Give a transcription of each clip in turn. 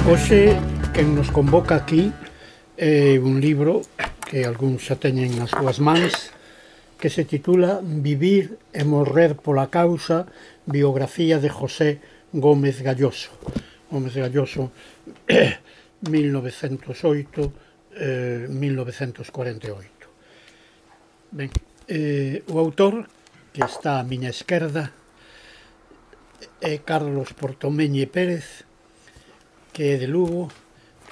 Hoxe, quen nos convoca aquí é un libro que algúns xa teñen nas súas mans, que se titula Vivir e morrer pola causa, biografía de José Gómez Galloso. Gómez Galloso, 1908-1948. Ben, o autor, que está á miña esquerda, é Carlos Portomeñe Pérez, que é de Lugo,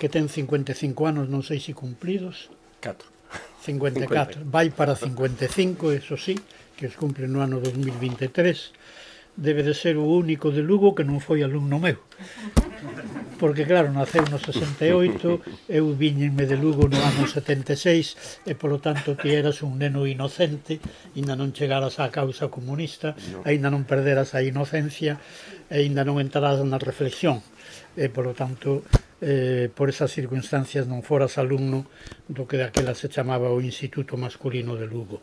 que ten 55 anos, non sei se cumplidos. 54. Vai para 55, eso sí, que os cumple no ano 2023. Debe de ser o único de Lugo que non foi alumno meu. Porque, claro, naceu no 68, eu viñenme de Lugo no ano 76, e, polo tanto, ti eras un neno inocente, ainda non chegaras á causa comunista, ainda non perderas a inocencia, e ainda non entraras na reflexión. E, polo tanto, por esas circunstancias non foras alumno do que daquela se chamaba o Instituto Masculino de Lugo.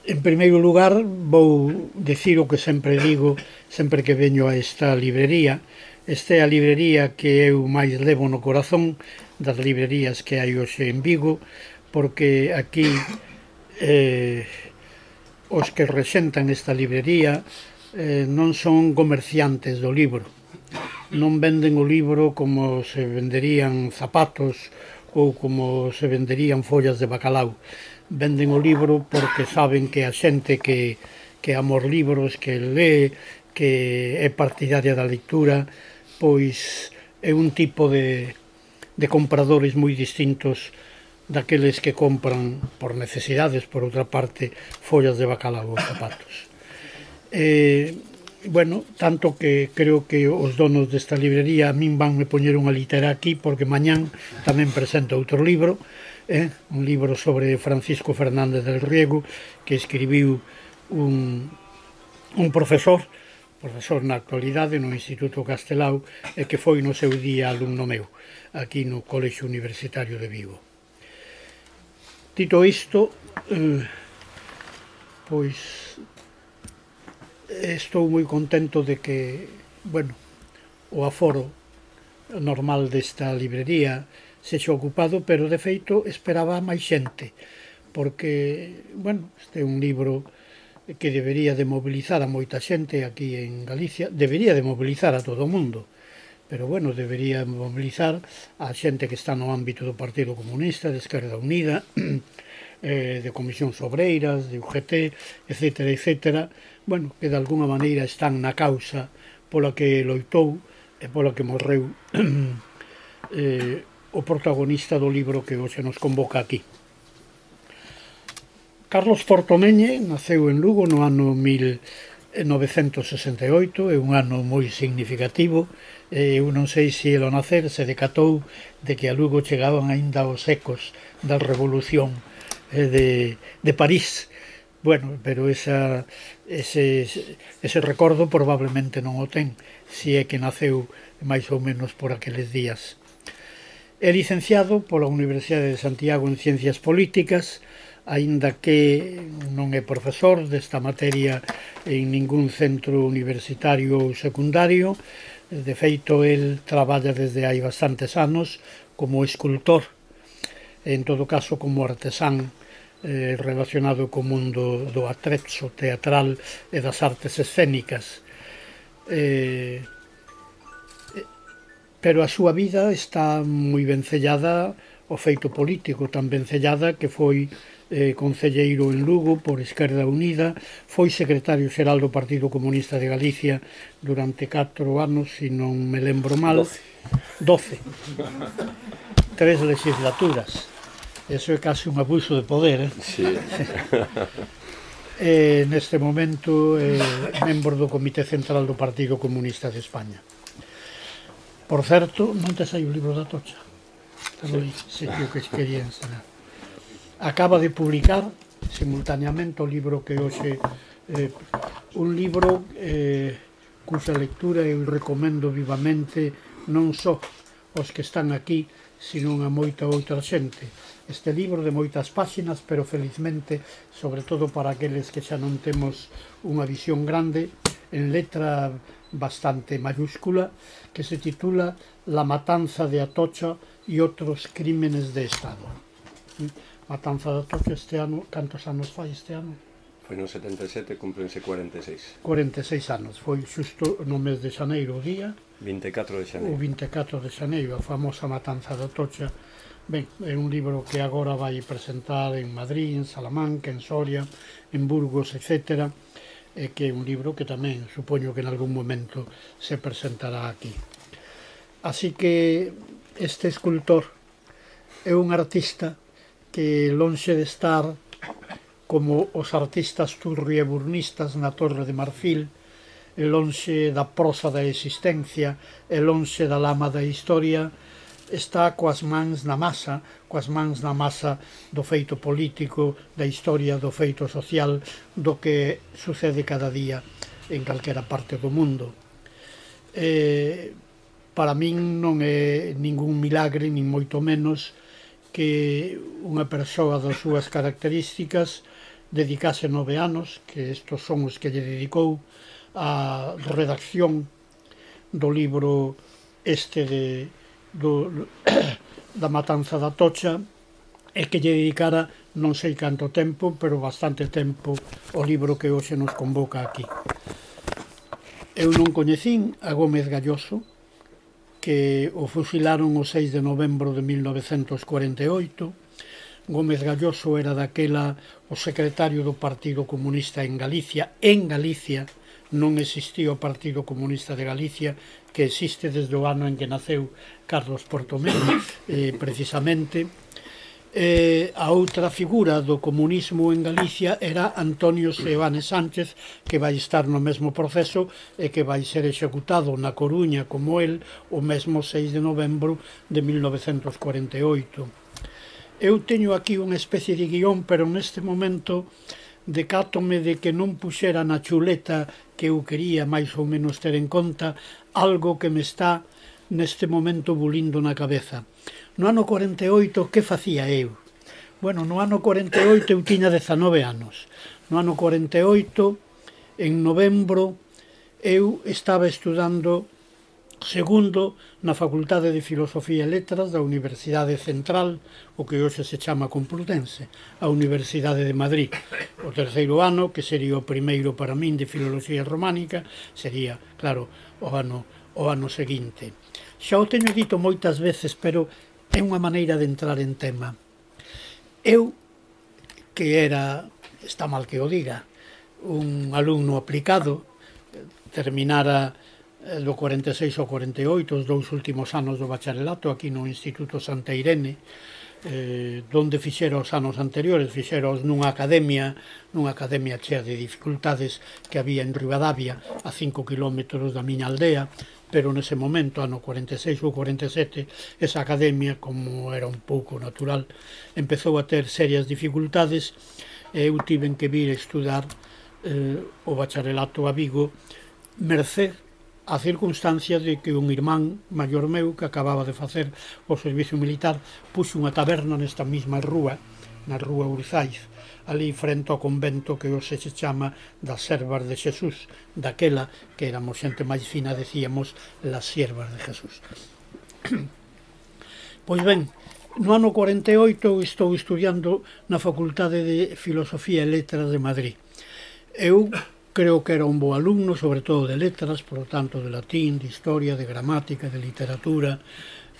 En primeiro lugar, vou dicir o que sempre digo, sempre que veño a esta librería. Esta é a librería que eu máis levo no corazón das librerías que hai hoxe en Vigo, porque aquí os que rexentan esta librería non son comerciantes do libro. Non venden o libro como se venderían zapatos ou como se venderían follas de bacalao. Venden o libro porque saben que a xente que ama os libros, que lee, que é partidaria da lectura, pois é un tipo de compradores moi distintos daqueles que compran por necesidades, por outra parte, follas de bacalao ou zapatos. Bueno, tanto que creo que os donos desta librería a min vanme poñer unha litera aquí, porque mañán tamén presento outro libro, un libro sobre Francisco Fernández del Riego, que escribiu un profesor na actualidade no Instituto Castelao, e que foi no seu día alumno meu, aquí no Colexio Universitario de Vigo. Dito isto, pois estou moi contento de que, bueno, o aforo normal desta librería sexa ocupado, pero de feito esperaba máis xente, porque, bueno, este é un libro que debería de mobilizar a moita xente aquí en Galicia, debería de mobilizar a todo o mundo, pero, bueno, debería mobilizar a xente que está no ámbito do Partido Comunista, de Esquerda Unida, de Comisións Obreiras, de UGT, etcétera, etcétera, bueno, que de alguna maneira están na causa pola que loitou e pola que morreu o protagonista do libro que hoxe nos convoca aquí. Carlos Portomeñe naceu en Lugo no ano 1968, é un ano moi significativo. Eu non sei se ao nacer se decatou de que a Lugo chegaban aínda os ecos da revolución de París. Bueno, pero ese recordo probablemente non o ten, se é que naceu máis ou menos por aqueles días. É licenciado pola Universidade de Santiago en Ciencias Políticas, aínda que non é profesor desta materia en ningún centro universitario ou secundario. De feito, el traballa desde hai bastantes anos como escultor, en todo caso como artesán relacionado co mundo do atrezzo teatral e das artes escénicas. Pero a súa vida está moi vencellada ao feito político, tan vencellada que foi concelleiro en Lugo por Esquerda Unida, foi secretario xeral do Partido Comunista de Galicia durante 4 anos, se non me lembro mal. 12. 3 legislaturas. Eso é case un abuso de poder, Sí. Neste momento é membro do Comité Central do Partido Comunista de España. Por certo, non te sai o libro da Tocha. Sí, o que quería enseñar. Acaba de publicar simultaneamente o libro que hoxe, un libro cuxa lectura eu recomendo vivamente non só os que están aquí, sino a moita outra xente, este libro de moitas páxinas, pero felizmente, sobre todo para aqueles que xa non temos unha visión grande, en letra bastante mayúscula, que se titula La matanza de Atocha y otros crímenes de Estado. Matanza de Atocha este ano, cantos anos fai este ano? Foi no 77, cúmplense 46. 46 anos, foi xusto no mes de xaneiro o día, 24 de xaneiro. o 24 de xaneiro, a famosa Matanza de Atocha. Ben, é un libro que agora vai presentar en Madrid, en Salamanca, en Soria, en Burgos, etc., que é un libro que tamén supoño que en algún momento se presentará aquí. Así que este escultor é un artista que, lonxe de estar como os artistas turrieburnistas na Torre de Marfil, e lonxe da prosa da existencia, e lonxe da lama da historia, está coas mans na masa do feito político, da historia, do feito social, do que sucede cada día en calquera parte do mundo. Para min non é ningún milagre, nin moito menos, que unha persoa das súas características dedicase 9 anos, que estos son os que lle dedicou a redacción do libro este da Matanza da Atocha, e que lle dedicara non sei canto tempo, pero bastante tempo, o libro que hoxe nos convoca aquí. Eu non coñecín a Gómez Galloso, que o fusilaron o 6 de novembro de 1948. Gómez Galloso era daquela o secretario do Partido Comunista en Galicia. En Galicia non existía o Partido Comunista de Galicia, que existe desde o ano en que naceu Carlos Portomé, precisamente. A outra figura do comunismo en Galicia era Antonio Seoane Sánchez, que vai estar no mesmo proceso e que vai ser executado na Coruña como el o mesmo 6 de novembro de 1948. Eu teño aquí unha especie de guión, pero neste momento decátome de que non puxera na chuleta que eu quería máis ou menos ter en conta algo que me está neste momento bulindo na cabeza. No ano 48, que facía eu? Bueno, no ano 48 eu tiña 19 anos. No ano 48, en novembro, eu estaba estudando segundo na Facultade de Filosofía e Letras da Universidade Central, o que hoxe se chama Complutense, a Universidade de Madrid. O terceiro ano, que sería o primeiro para min de Filoloxía Románica, sería, claro, o ano seguinte. Xa o teño dito moitas veces, pero é unha maneira de entrar en tema. Eu, que era, está mal que o diga, un alumno aplicado, terminara do 46 ao 48, os dous últimos anos do bacharelato aquí no Instituto Santa Irene, donde fixera os anos anteriores, fixeros nunha academia chea de dificultades que había en Ribadavia, a 5 kilómetros da miña aldea, pero nese momento, ano 46 ou 47, esa academia, como era un pouco natural, empezou a ter serias dificultades e eu tiven que vir a estudar o bacharelato a Vigo, merced a circunstancia de que un irmán maior meu que acababa de facer o servicio militar puxo unha taberna nesta mesma rúa, na rúa Urzaiz, ali frente ao convento que hoxe se chama das Servas de Xesús, daquela que éramos xente máis fina, decíamos las Siervas de Jesús. Pois ben, no ano 48 estou estudiando na Facultade de Filosofía e Letras de Madrid. Eu creo que era un bo alumno, sobre todo de letras, por lo tanto de latín, de historia, de gramática, de literatura,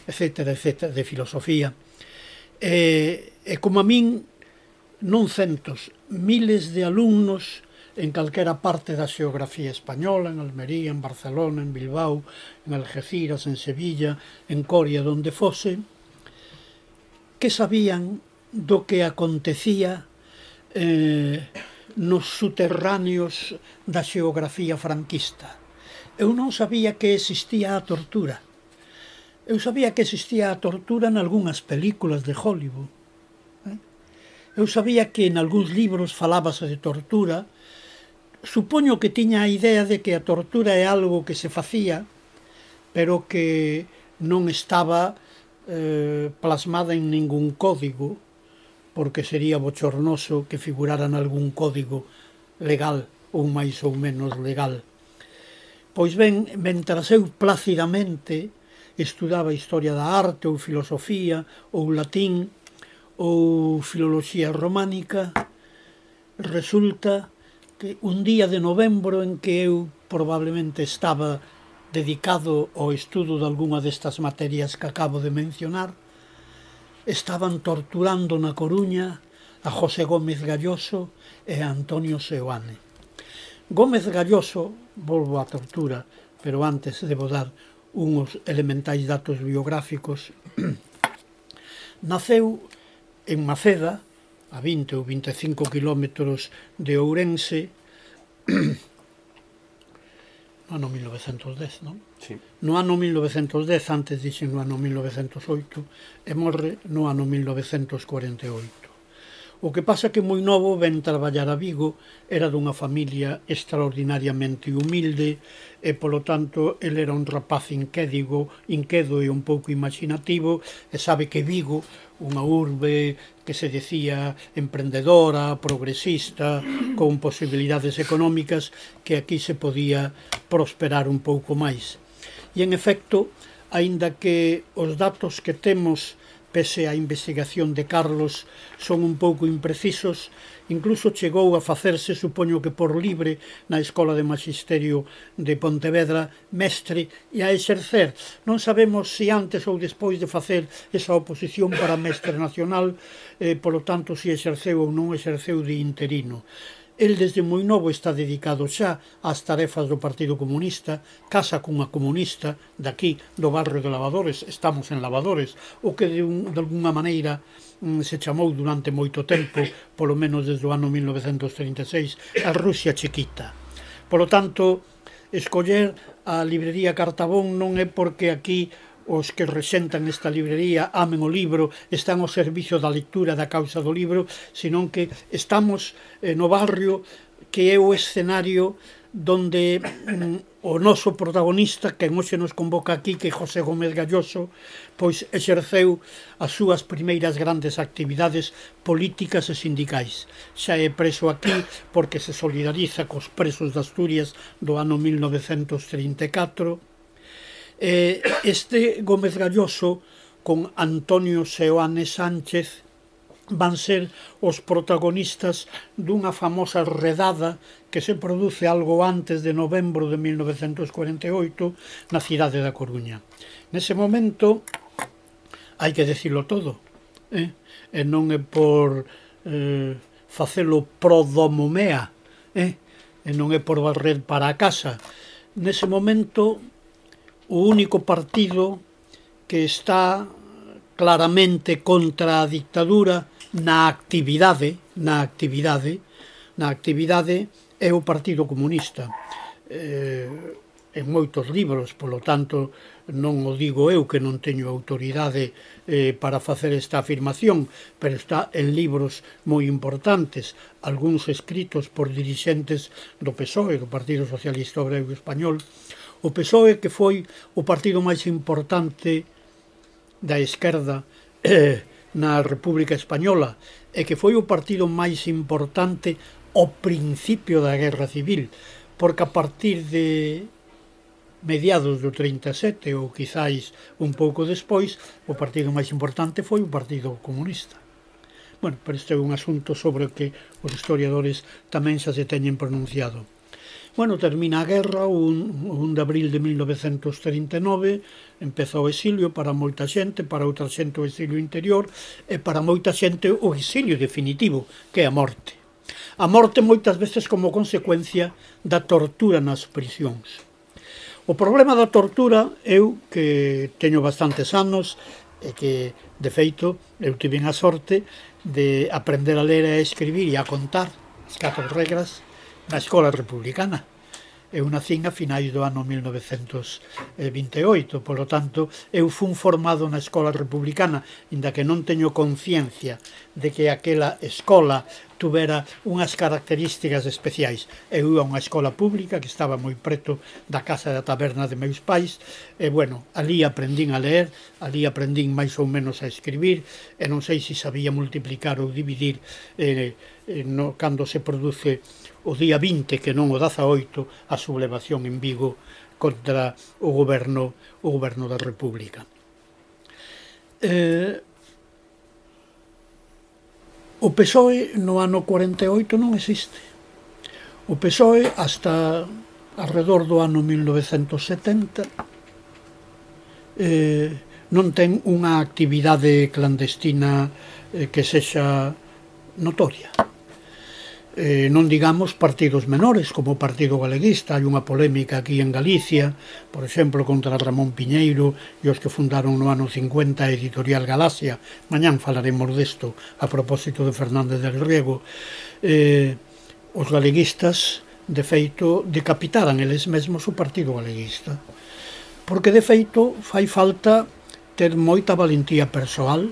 etcétera, etcétera, de filosofía. E como a min, non centos, miles de alumnos en calquera parte da xeografía española, en Almería, en Barcelona, en Bilbao, en Algeciras, en Sevilla, en Coria, donde fose, que sabían do que acontecía nos subterráneos da xeografía franquista. Eu non sabía que existía a tortura. Eu sabía que existía a tortura en algunhas películas de Hollywood. Eu sabía que en algúns libros falábase de tortura. Supoño que tiña a idea de que a tortura é algo que se facía, pero que non estaba plasmada en ningún código, porque sería bochornoso que figurara nalgún código legal ou máis ou menos legal. Pois ben, mentras eu plácidamente estudaba historia da arte ou filosofía ou latín ou filoloxía románica, resulta que un día de novembro en que eu probablemente estaba dedicado ao estudo de algunha destas materias que acabo de mencionar, estaban torturando na Coruña a José Gómez Galloso e a Antonio Seoane. Gómez Galloso, volvo á tortura, pero antes debo dar uns elementais datos biográficos, naceu en Maceda, a 20 ou 25 kilómetros de Ourense, no ano 1910, non? Sí. No ano 1910, antes dixen no ano 1908, e morre no ano 1948. O que pasa que moi novo ven traballar a Vigo, era dunha familia extraordinariamente humilde e, polo tanto, ele era un rapaz inquedo e un pouco imaginativo, e sabe que Vigo, unha urbe que se decía emprendedora, progresista, con posibilidades económicas, que aquí se podía prosperar un pouco máis. E, en efecto, aínda que os datos que temos pese á investigación de Carlos, son un pouco imprecisos, incluso chegou a facerse, supoño que por libre, na Escola de Magisterio de Pontevedra, mestre, e a exercer. Non sabemos se antes ou despois de facer esa oposición para mestre nacional, polo tanto, se exerceu ou non exerceu de interino. El desde moi novo está dedicado xa ás tarefas do Partido Comunista, casa cunha comunista daqui do barrio de Lavadores, estamos en Lavadores, o que de alguna maneira se chamou durante moito tempo, polo menos desde o ano 1936, a Rusia chiquita. Polo tanto, escoller a librería Cartabón non é porque aquí os que rexentan esta librería amen o libro, están ao servicio da lectura da causa do libro, senón que estamos no barrio que é o escenario donde o noso protagonista, que hoxe nos convoca aquí, que é José Gómez Galloso, pois exerceu as súas primeiras grandes actividades políticas e sindicais. Xa é preso aquí porque se solidariza cos presos de Asturias do ano 1934. Este Gómez Galloso con Antonio Seoane Sánchez van ser os protagonistas dunha famosa redada que se produce algo antes de novembro de 1948 na cidade da Coruña. Nese momento, hai que decirlo todo, e non é por facelo pro domo mea, e non é por barrer para a casa. Nese momento, o único partido que está claramente contra a dictadura na actividade é o Partido Comunista. En moitos libros, polo tanto, non o digo eu, que non teño autoridade para facer esta afirmación, pero está en libros moi importantes, algúns escritos por dirixentes do PSOE, do Partido Socialista Obrero Español. O PSOE, que foi o partido máis importante da esquerda na República Española e que foi o partido máis importante ao principio da Guerra Civil, porque a partir de mediados do 37 ou quizáis un pouco despois, o partido máis importante foi o Partido Comunista. Bueno, pero este é un asunto sobre o que os historiadores tamén xa se teñen pronunciado. Bueno, termina a guerra, o 1 de abril de 1939, empeza o exilio para moita xente, para outra xente o exilio interior, e para moita xente o exilio definitivo, que é a morte. A morte moitas veces como consecuencia da tortura nas prisións. O problema da tortura, eu que teño bastantes anos, e que, de feito, eu tive a sorte de aprender a ler e a escribir e a contar as 4 regras na escola republicana. Eu nacín a finais do ano 1928, polo tanto, eu fun formado na escola republicana, inda que non teño conciencia de que aquela escola tuvera unhas características especiais. Eu ia a unha escola pública que estaba moi preto da casa da taberna de meus pais, e, bueno, ali aprendín a ler, ali aprendín máis ou menos a escribir, e non sei se sabía multiplicar ou dividir cando se produce o día 20, que non o 18, a sublevación en Vigo contra o goberno da República. O PSOE no ano 48 non existe. O PSOE hasta alrededor do ano 1970 non ten unha actividade clandestina que sexa notoria. Non digamos partidos menores como o Partido Galeguista. Hai unha polémica aquí en Galicia, por exemplo, contra Ramón Piñeiro e os que fundaron no ano 50 a Editorial Galaxia. Mañán falaremos desto a propósito de Fernández del Riego. Os galeguistas, de feito, decapitaran eles mesmos o Partido Galeguista, porque de feito fai falta ter moita valentía persoal,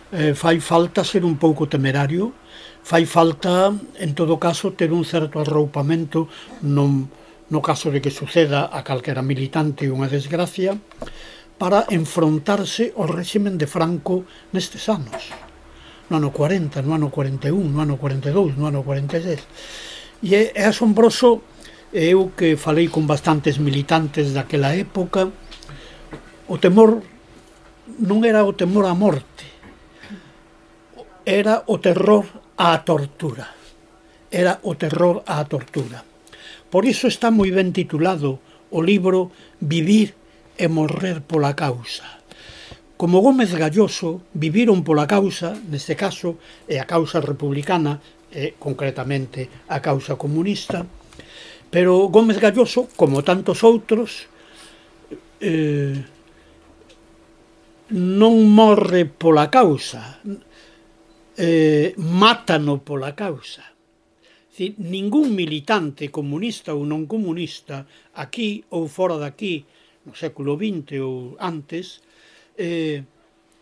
fai falta ser un pouco temerario, fai falta, en todo caso, ter un certo arroupamento no caso de que suceda a calquera militante unha desgracia, para enfrontarse ao réximen de Franco nestes anos. No ano 40, no ano 41, no ano 42, no ano 46. E é asombroso, eu que falei con bastantes militantes daquela época, o temor non era o temor á morte, era o terror á tortura. Era o terror á tortura. Por iso está moi ben titulado o libro Vivir e morrer pola causa. Como Gómez Galloso, viviron pola causa, neste caso, é a causa republicana, e concretamente a causa comunista, pero Gómez Galloso, como tantos outros, non morre pola causa, mátano pola causa. Ningún militante comunista ou non comunista, aquí ou fora daqui, no século XX ou antes,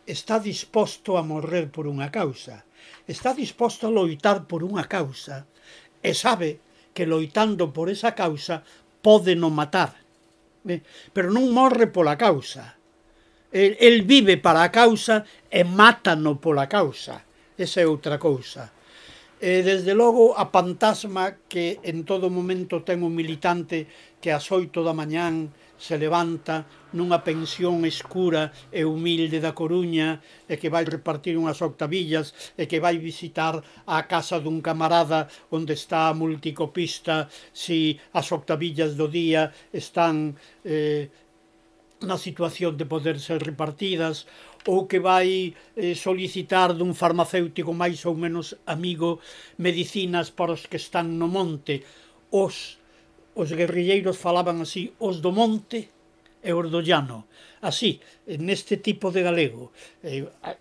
está disposto a morrer por unha causa, está disposto a loitar por unha causa, e sabe que loitando por esa causa pode non matar, pero non morre pola causa. El vive para a causa e mátano pola causa. Esa é outra cousa. Desde logo, a fantasma que en todo momento ten un militante que ás 8 da mañán se levanta nunha pensión escura e humilde da Coruña, e que vai repartir unhas octavillas, e que vai visitar a casa dun camarada onde está a multicopista si as octavillas do día están na situación de poder ser repartidas, ou que vai solicitar dun farmacéutico máis ou menos amigo medicinas para os que están no monte. Os guerrilleiros falaban así, os do monte e os do llano. Así, neste tipo de galego.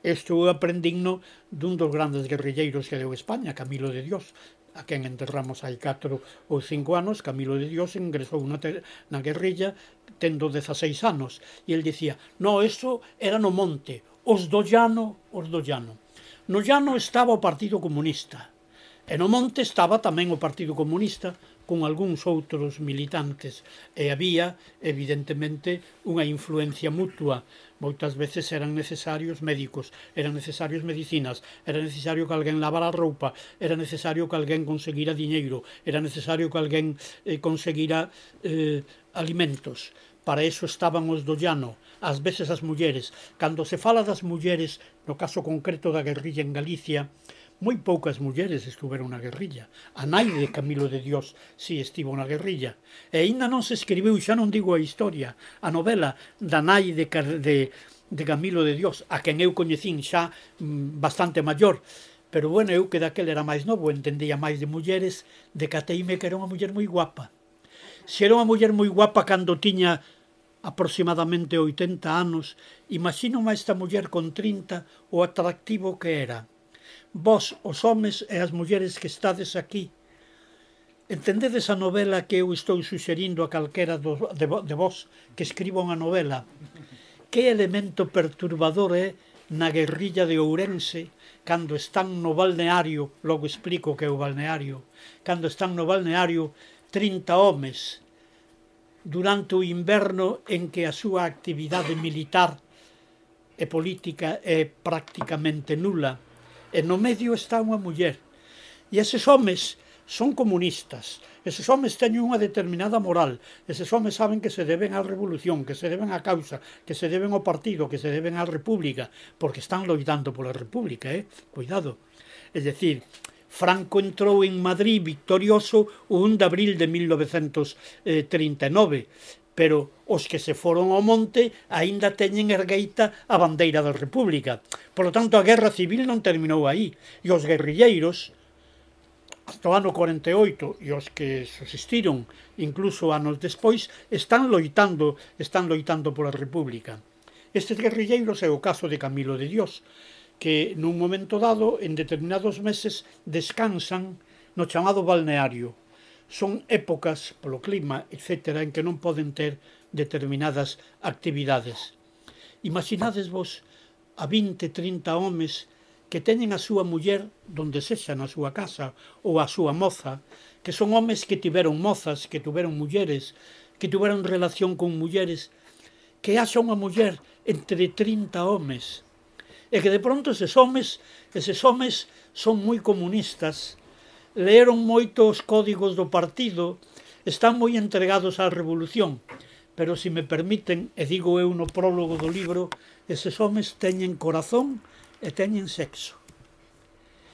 Isto eu aprendino dun dos grandes guerrilleiros que deu España, Camilo de Dios, a quen enterramos hai 4 ou 5 anos. Camilo de Dios ingresou na guerrilla tendo 16 anos, e el dicía, no, eso era no monte, os do llano, os do llano. No llano estaba o Partido Comunista, e no monte estaba tamén o Partido Comunista, con algúns outros militantes, e había, evidentemente, unha influencia mutua. Moitas veces eran necesarios médicos, eran necesarios medicinas, era necesario que alguén lavara a roupa, era necesario que alguén conseguira diñeiro, era necesario que alguén conseguira alimentos. Para eso estaban os do llano, ás veces as mulleres. Cando se fala das mulleres, no caso concreto da guerrilla en Galicia, moi poucas mulleres estuveron na guerrilla. A nai de Camilo de Dios si estivo na guerrilla. E aínda non se escribiu, xa non digo a historia, a novela da nai de Camilo de Dios, a quen eu coñecín xa bastante maior. Pero, bueno, eu que daquel era máis novo, entendía máis de mulleres, decateime que era unha muller moi guapa. Se era unha muller moi guapa cando tiña aproximadamente 80 anos, imagino a esta muller con 30 o atractivo que era. Vós, os homes e as mulleres que estades aquí, entendedes a novela que eu estou suxerindo a calquera de vós que escriba unha novela? Que elemento perturbador é na guerrilla de Ourense, cando están no balneario, logo explico que é o balneario, cando están no balneario 30 homes durante o inverno en que a súa actividade militar e política é prácticamente nula, e no medio está unha muller. E eses homes son comunistas, eses homes teñen unha determinada moral, eses homes saben que se deben á revolución, que se deben á causa, que se deben ao partido, que se deben á república, porque están loitando pola república, cuidado. É dicir, Franco entrou en Madrid victorioso o 1 de abril de 1939, pero os que se foron ao monte aínda teñen ergueita a bandeira da república. Por lo tanto, a guerra civil non terminou aí, e os guerrilleiros hasta o ano 48 e os que subsistiron incluso anos despois están loitando pola república. Estes guerrilleiros é o caso de Camilo de Dios, que nun momento dado, en determinados meses, descansan no chamado balneario. Son épocas, polo clima, etc., en que non poden ter determinadas actividades. Imaginadesvos a 20, 30 homes que teñen a súa muller donde sexa na súa casa ou a súa moza, que son homes que tiveron mozas, que tiveron mulleres, que tiveron relación con mulleres, que haxa unha muller entre 30 homes, e que de pronto eses homes son moi comunistas, leeron moito os códigos do partido, están moi entregados á revolución, pero se me permiten, e digo eu no prólogo do libro, eses homes teñen corazón e teñen sexo.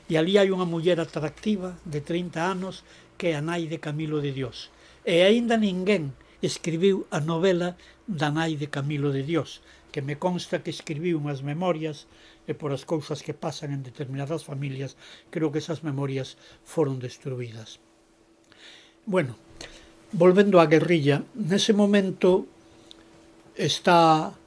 E ali hai unha muller atractiva de 30 anos que é a nai de Camilo de Dios. E aínda ninguén escribiu a novela da nai de Camilo de Dios, que me consta que escribiu unhas memorias e por as cousas que pasan en determinadas familias, creo que esas memorias foron destruídas. Bueno, volvendo á guerrilla, nese momento está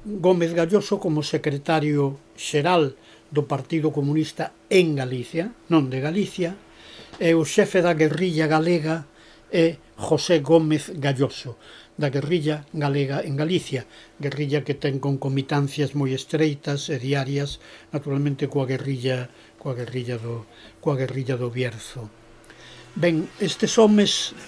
Gómez Galloso como secretario xeral do Partido Comunista en Galicia, non de Galicia, e o xefe da guerrilla galega é José Gómez Galloso, da guerrilla galega en Galicia, guerrilla que ten concomitancias moi estreitas e diarias, naturalmente coa guerrilla do Bierzo. Ben, estes homes,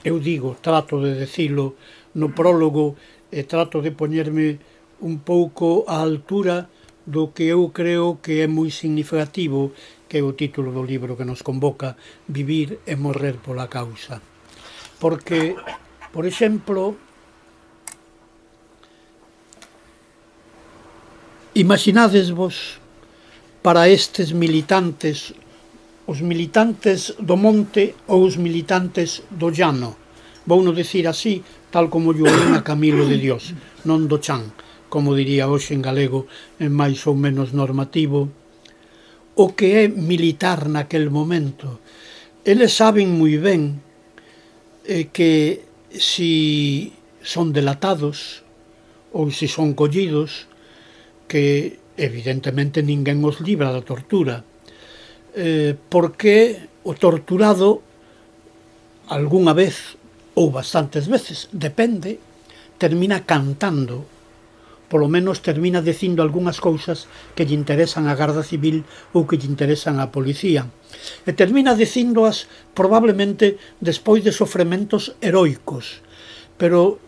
eu digo, trato de decilo no prólogo e trato de poñerme un pouco á altura do que eu creo que é moi significativo, que é o título do libro que nos convoca, Vivir e morrer pola causa. Porque, por exemplo, imaginadesvos para estes militantes, os militantes do monte ou os militantes do llano, vouno decir así, tal como lle oín a Camilo de Dios, non do chan, como diría hoxe en galego, en máis ou menos normativo, o que é militar naquel momento. Eles saben moi ben que si son delatados ou si son collidos, que evidentemente ninguén os libra da tortura, porque o torturado algunha vez ou bastantes veces, depende, termina cantando, polo menos termina dicindo algunhas cousas que lle interesan á Garda Civil ou que lle interesan á policía. E termina dicíndoas probablemente despois de sofrementos heroicos. Pero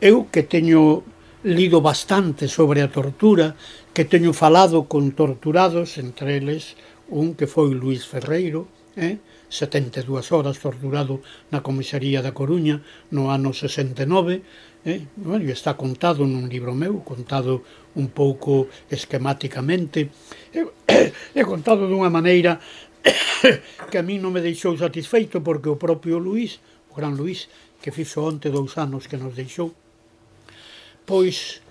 eu que teño lido bastante sobre a tortura, que teño falado con torturados, entre eles un que foi Luís Ferreiro, 72 horas torturado na comisaría da Coruña no ano 69, bueno, está contado nun libro meu, contado un pouco esquematicamente, e contado dunha maneira que a mí non me deixou satisfeito, porque o propio Luís, o gran Luís, que fixo onte 2 anos que nos deixou, pois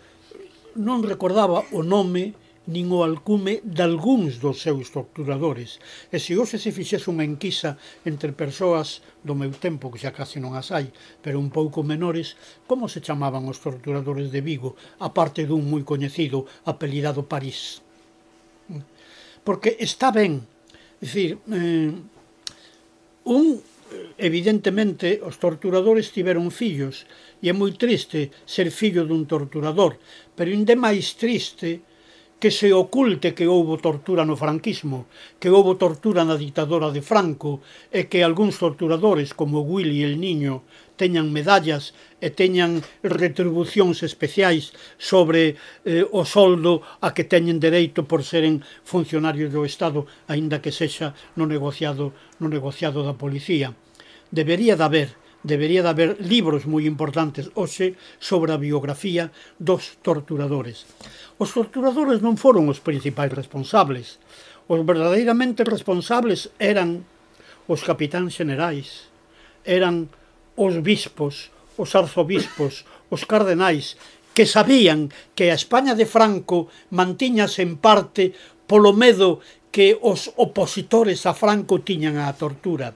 non recordaba o nome nin o alcume dalgúns dos seus torturadores. E se hoxe se fixese unha enquisa entre persoas do meu tempo, que xa casi non as hai, pero un pouco menores, como se chamaban os torturadores de Vigo, aparte dun moi coñecido apelidado París? Porque está ben, é dicir, evidentemente, os torturadores tiveron fillos, e é moi triste ser fillo dun torturador, pero ainda máis triste que se oculte que houbo tortura no franquismo, que houbo tortura na ditadura de Franco e que algúns torturadores como Willy el Niño teñan medallas e teñan retribucións especiais sobre o soldo a que teñen dereito por seren funcionarios do Estado, aínda que sexa no negociado da policía. Debería de haber libros moi importantes hoxe sobre a biografía dos torturadores. Os torturadores non foron os principais responsables. Os verdadeiramente responsables eran os capitáns xenerais, eran os bispos, os arzobispos, os cardenais, que sabían que a España de Franco mantiñase en parte polo medo que os opositores a Franco tiñan á tortura.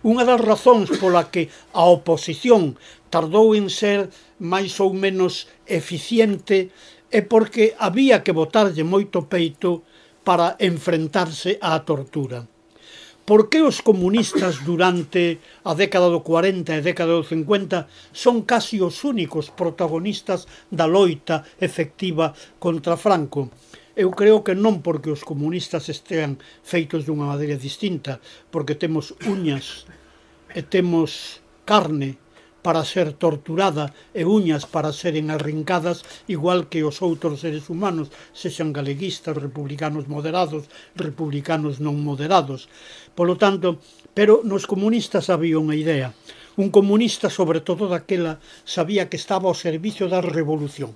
Unha das razóns pola que a oposición tardou en ser máis ou menos eficiente é porque había que botarlle moito peito para enfrentarse á tortura. Por que os comunistas durante a década do 40 e a década do 50 son casi os únicos protagonistas da loita efectiva contra Franco? Eu creo que non porque os comunistas estean feitos dunha maneira distinta, porque temos uñas e temos carne para ser torturada e uñas para seren arrincadas, igual que os outros seres humanos, sexan galeguistas, republicanos moderados, republicanos non moderados. Polo tanto, pero nos comunistas había unha idea. Un comunista, sobre todo daquela, sabía que estaba ao servicio da revolución.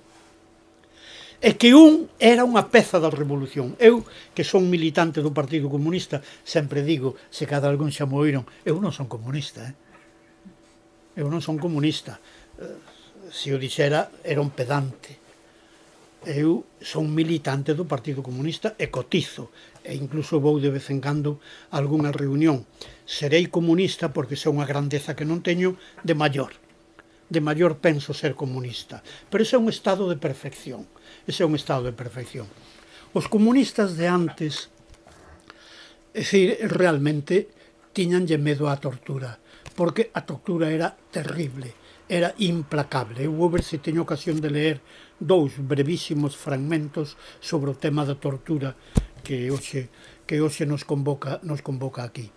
E que un era unha peza da revolución. Eu, que son militante do Partido Comunista, sempre digo, se cada algún xa mo oíron, eu non son comunista, Eu non son comunista. Se o dixera, era un pedante. Eu son militante do Partido Comunista e cotizo. E incluso vou de vez en cando a algunha reunión. Serei comunista porque é unha grandeza que non teño de maior. De maior penso ser comunista. Pero ese é un estado de perfección. Ese é un estado de perfección. Os comunistas de antes, é dicir, realmente tiñanlle medo á tortura, porque a tortura era terrible, era implacable. Eu vou ver se teño ocasión de leer dous brevísimos fragmentos sobre o tema da tortura que hoxe nos convoca aquí.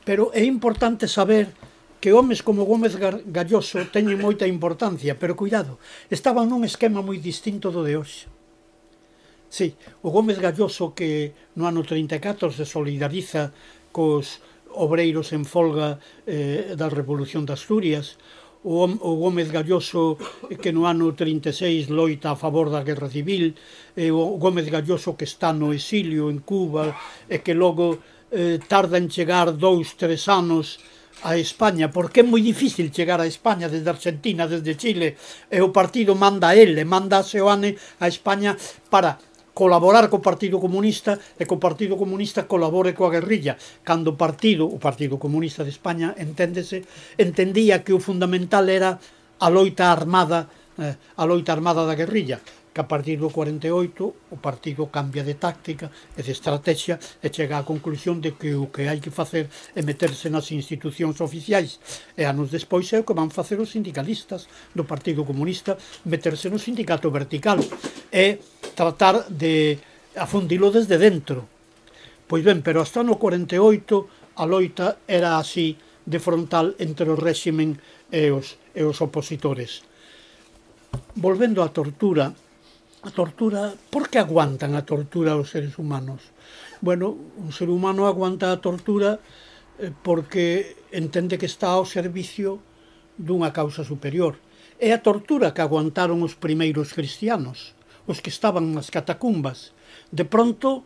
Pero é importante saber que homes como Gómez Galloso teñen moita importancia, pero cuidado, estaban nun esquema moi distinto do de hoxe. Sí, o Gómez Galloso que no ano 34 se solidariza cos obreiros en folga da Revolución de Asturias, o Gómez Galloso que no ano 36 loita a favor da Guerra Civil, o Gómez Galloso que está no exilio en Cuba e que logo tarda en chegar 2-3 anos a España, porque é moi difícil chegar a España desde Argentina, desde Chile, e o partido manda a ele, manda a Seoane a España para colaborar co Partido Comunista e que o Partido Comunista colabore coa guerrilla, cando o Partido Comunista de España, entendía que o fundamental era a loita armada da guerrilla, que a partir do 48 o partido cambia de táctica e de estrategia e chega á conclusión de que o que hai que facer é meterse nas institucións oficiais, e anos despois é o que van facer os sindicalistas do Partido Comunista, meterse no sindicato vertical e tratar de afundilo desde dentro. Pois ben, pero hasta no 48 a loita era así de frontal entre o réximen e os opositores. Volvendo á tortura, por que aguantan a tortura os seres humanos? Bueno, un ser humano aguanta a tortura porque entende que está ao servicio dunha causa superior. É a tortura que aguantaron os primeiros cristianos, os que estaban nas catacumbas. De pronto,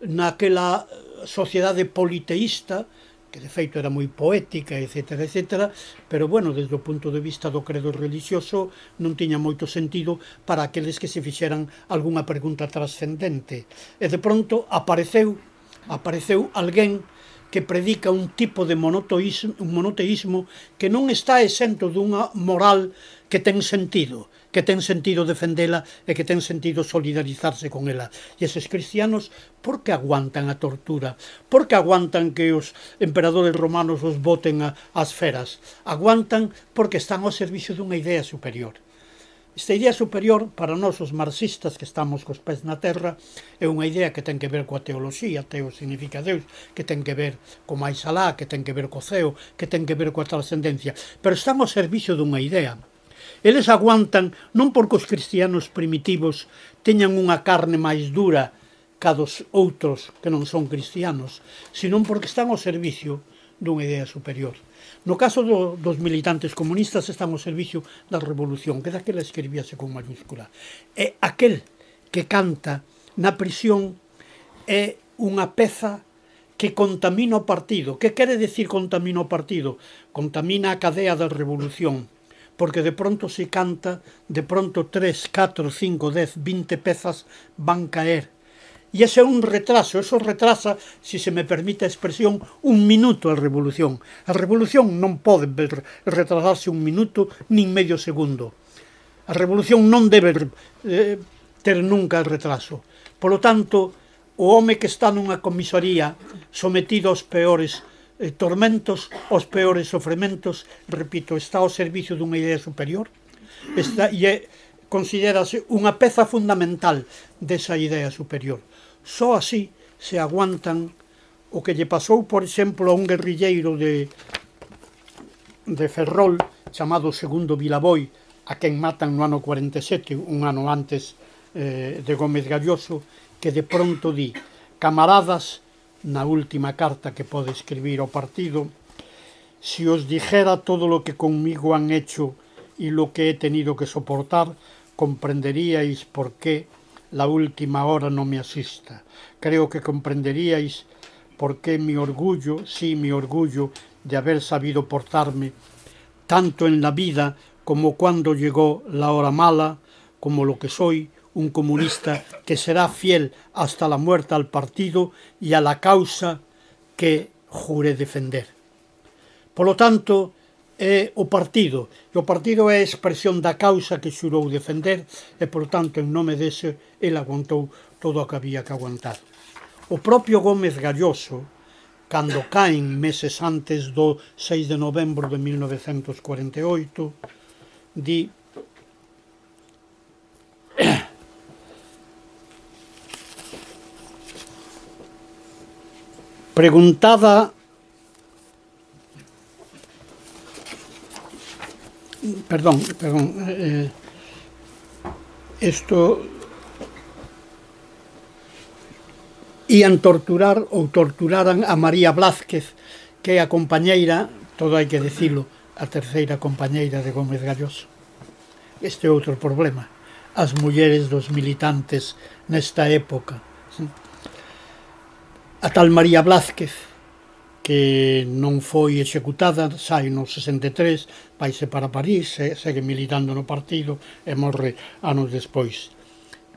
naquela sociedade politeísta, que de feito era moi poética, etc., pero, bueno, desde o punto de vista do credo religioso non tiña moito sentido para aqueles que se fixeran algunha pregunta trascendente. E de pronto apareceu alguén que predica un tipo de monoteísmo que non está exento dunha moral que ten sentido defendela e que ten sentido solidarizarse con ela. E eses cristianos, por que aguantan a tortura? Por que aguantan que os emperadores romanos os boten ás feras? Aguantan porque están ao servicio dunha idea superior. Esta idea superior, para nós os marxistas que estamos cos pés na terra, é unha idea que ten que ver coa teoloxía, teo significa Deus, que ten que ver co máis alá, que ten que ver co ceo, que ten que ver coa trascendencia, pero están ao servicio dunha idea. Eles aguantan non porque os cristianos primitivos teñan unha carne máis dura ca dos outros que non son cristianos, senón porque están ao servicio dunha idea superior. No caso dos militantes comunistas están ao servicio da revolución, que daquela escribíase con mayúscula. E aquel que canta na prisión é unha peza que contamina o partido. Que quere decir contamina o partido? Contamina a cadea da revolución, porque de pronto se canta, de pronto 3, 4, 5, 10, 20 pezas van caer. E ese é un retraso, eso retrasa, se se me permite a expresión, un minuto a revolución. A revolución non pode retrasarse un minuto nin medio segundo. A revolución non debe ter nunca retraso. Polo tanto, o home que está nunha comisaría sometido aos peores tormentos, aos peores sofrementos, repito, está ao servicio dunha idea superior, considérase unha peza fundamental desa idea superior. Só así se aguantan o que lle pasou, por exemplo, a un guerrilleiro de Ferrol chamado Segundo Vilaboi, a quen matan no ano 47, un ano antes de Gómez Galloso, que de pronto di: camaradas, na última carta que pode escribir ao partido, si os dijera todo lo que conmigo han hecho y lo que he tenido que soportar, comprenderíais por qué la última hora no me asista. Creo que comprenderíais por qué mi orgullo, sí, mi orgullo de haber sabido portarme, tanto en la vida como cuando llegó la hora mala, como lo que soy, un comunista que será fiel hasta la muerte al partido y a la causa que juré defender. Por lo tanto, é o partido, e o partido é a expresión da causa que xurou defender, e, por tanto, en nome dese, ele aguantou todo o que había que aguantar. O propio Gómez Galloso, cando caen meses antes do 6 de novembro de 1948, di: preguntada isto ían torturar ou torturaran a María Blázquez, que é a compañeira, todo hai que dicilo, a terceira compañeira de Gómez Galloso. Este é outro problema, as mulleres dos militantes nesta época. A tal María Blázquez, que non foi executada, sai no 63, vaise para París, segue militando no partido e morre anos despois.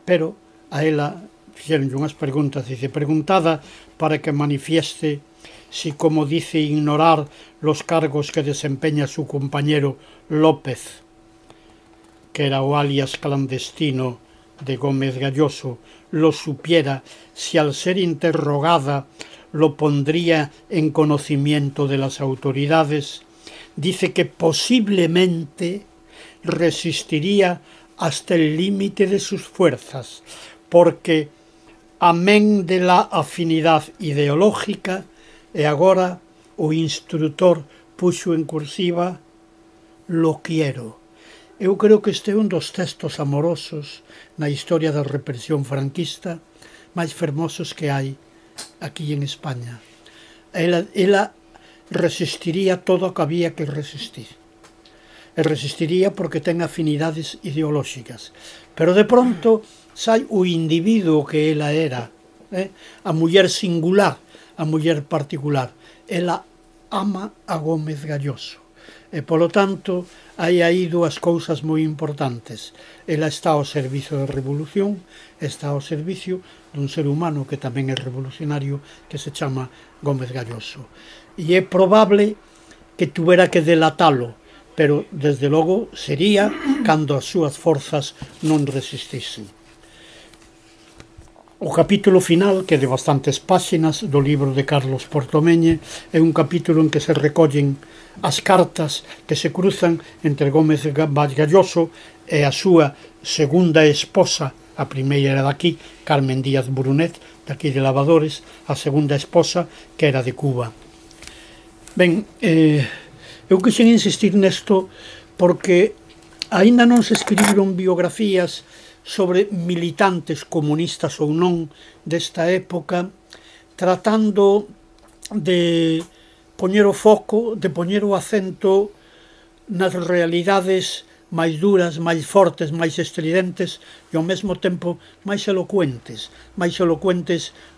Pero a ela fixeronlle unhas preguntas, dice: preguntada para que manifieste si, como dice, ignorar los cargos que desempeña su compañero López, que era o alias clandestino de Gómez Galloso, lo supiera, si al ser interrogada lo pondría en conocimiento de las autoridades. Dice que posiblemente resistiría hasta el límite de sus fuerzas, porque, amén de la afinidad ideológica, e agora o instructor puxo en cursiva, lo quiero. Eu creo que este é un dos textos amorosos na historia da represión franquista máis fermosos que hai aquí en España. Ela resistiría todo o que había que resistir. E resistiría porque ten afinidades ideolóxicas. Pero de pronto sai o individuo que ela era, a muller singular, a muller particular. Ela ama a Gómez Galloso. E, polo tanto, hai aí dúas cousas moi importantes. Ela está ao servicio da revolución, está ao servicio dun ser humano que tamén é revolucionario, que se chama Gómez Galloso. E é probable que tuvera que delatalo, pero, desde logo, sería cando as súas forzas non resistisen. O capítulo final, que é de bastantes páxinas do libro de Carlos Portomeñe, é un capítulo en que se recollen as cartas que se cruzan entre Gómez Valgalloso e a súa segunda esposa, a primeira era daqui, Carmen Díaz Brunet, daqui de Lavadores, a segunda esposa, que era de Cuba. Ben, eu quixen insistir nesto porque aínda non se escribiron biografías sobre militantes comunistas ou non desta época, tratando de poñer o foco, de poñer o acento nas realidades máis duras, máis fortes, máis estridentes e ao mesmo tempo máis elocuentes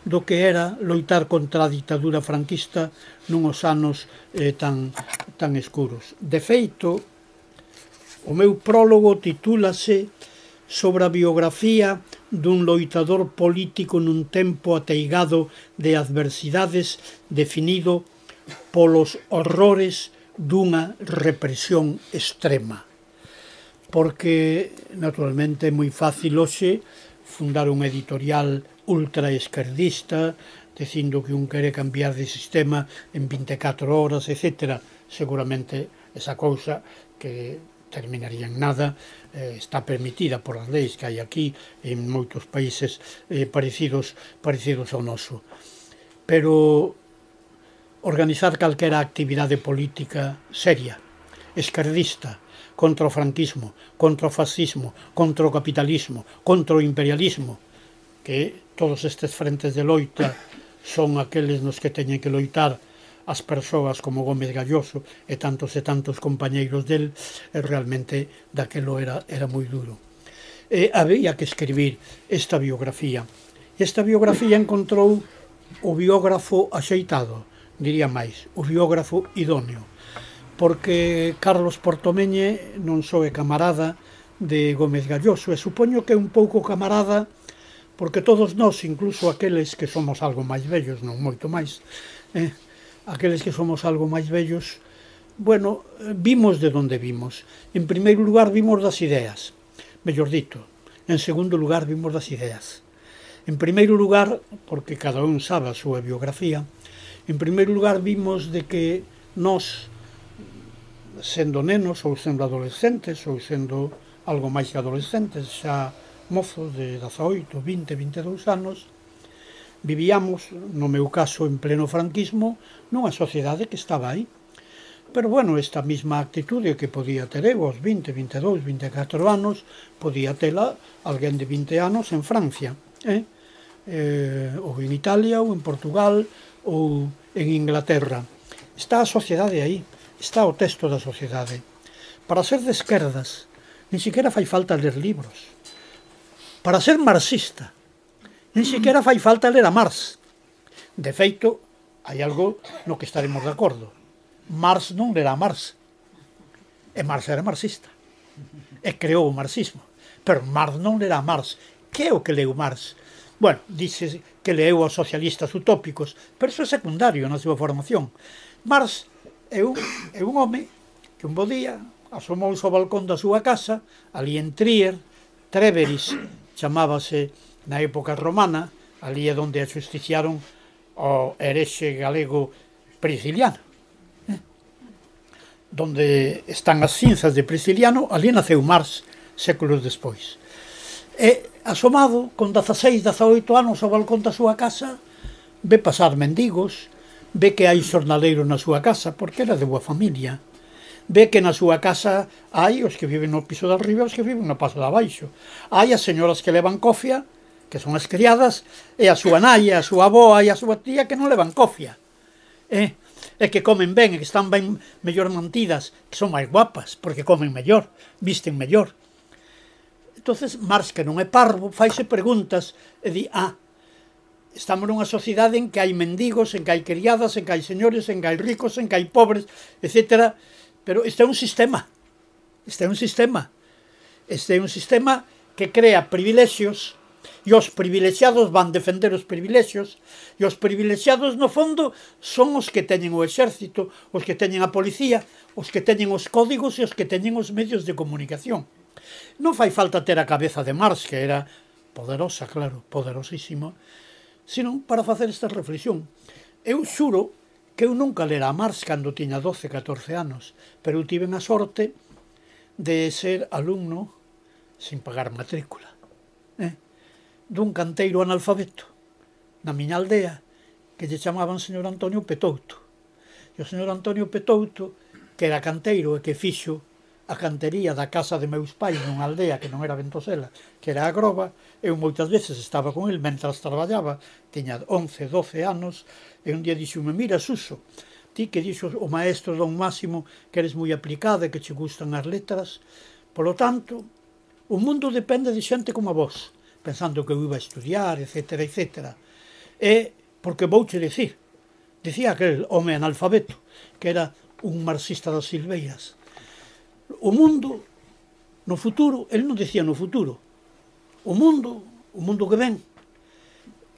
do que era loitar contra a ditadura franquista nuns anos tan escuros. De feito, o meu prólogo titúlase sobre a biografía dun loitador político nun tempo ateigado de adversidades, definido polos horrores dunha represión extrema. Porque, naturalmente, é moi fácil hoxe fundar un editorial ultraesquerdista, dicindo que un quere cambiar de sistema en 24 horas, etc. Seguramente esa cousa que terminaría en nada, está permitida por as leis que hai aquí en moitos países parecidos ao noso. Pero organizar calquera actividade política seria, esquerdista, contra o franquismo, contra o fascismo, contra o capitalismo, contra o imperialismo, que todos estes frentes de loita son aqueles nos que teñen que loitar as persoas como Gómez Galloso e tantos compañeiros del, realmente daquelo era moi duro. Había que escribir esta biografía. Esta biografía encontrou o biógrafo axeitado, diría máis, o biógrafo idóneo, porque Carlos Portomeñe non só é camarada de Gómez Galloso, e supoño que é un pouco camarada porque todos nós, incluso aqueles que somos algo máis vellos, non moito máis, aqueles que somos algo máis vellos, bueno, vimos de onde vimos. En primeiro lugar vimos das ideas, mellor dito. En segundo lugar vimos das ideas. En primeiro lugar, porque cada un sabe a súa biografía, en primeiro lugar vimos de que nós, sendo nenos ou sendo adolescentes ou sendo algo máis que adolescentes, xa mozos de 18, 20, 22 anos, vivíamos, no meu caso, en pleno franquismo, nunha sociedade que estaba aí. Pero, bueno, esta mesma actitude que podía ter eu aos 20, 22, 24 anos, podía tela alguén de 20 anos en Francia, ou en Italia, ou en Portugal, ou en Inglaterra. Está a sociedade aí, está o texto da sociedade. Para ser de esquerdas, nin siquiera fai falta ler libros. Para ser marxista, nin siquiera fai falta ler a Marx. De feito, hai algo no que estaremos de acordo. Marx non lera a Marx. E Marx era marxista. E creou o marxismo. Pero Marx non lera a Marx. Que é o que leu Marx? Bueno, dice que leu aos socialistas utópicos, pero iso é secundario na súa formación. Marx é un home que un bo día asomouse ao balcón da súa casa, ali en Trier, Treveris, chamábase na época romana, ali é onde ajusticiaron o herexe galego Prisciliano. Donde están as cinzas de Prisciliano, ali naceu Marx, séculos despois. E, asomado, con 16, 18 anos ao balcón da súa casa, ve pasar mendigos, ve que hai xornaleiros na súa casa, porque era de boa familia, ve que na súa casa hai os que viven no piso de arriba e os que viven no paso de abaixo. Hai as señoras que levan cofia, que son as criadas, e a súa nai, a súa avoa e a súa tía que non levan cofia. E que comen ben, e que están ben mellor mantidas, que son máis guapas, porque comen mellor, visten mellor. Entonces, Marx, que non é parvo, faise preguntas e di, estamos nunha sociedade en que hai mendigos, en que hai criadas, en que hai señores, en que hai ricos, en que hai pobres, etc. Pero este é un sistema. Este é un sistema. Este é un sistema que crea privilexios e os privilexiados van defender os privilexios e os privilexiados, no fondo, son os que teñen o exército, os que teñen a policía, os que teñen os códigos e os que teñen os medios de comunicación. Non fai falta ter a cabeza de Marx, que era poderosa, claro, poderosísima, senón para facer esta reflexión. Eu xuro que eu nunca lera a Marx cando tiña 12, 14 anos, pero eu tive a sorte de ser alumno sin pagar matrícula, dun canteiro analfabeto na miña aldea que lle chamaban señor Antonio Petouto. E o señor Antonio Petouto, que era canteiro e que fixo a cantería da casa de meus pais nunha aldea que non era Ventosela, que era a Groba, eu moitas veces estaba con el mentras traballaba, tiña 11, 12 anos, e un día dixome, mira, Suso, ti que dixo o maestro don Máximo que eres moi aplicado e que che gustan as letras, polo tanto, o mundo depende de xente como a vos, pensando que eu iba a estudiar, etc, etc. E, porque vouche dicir, dicía aquel home analfabeto, que era un marxista das Silveiras, o mundo, no futuro, el non decía no futuro, o mundo que ven,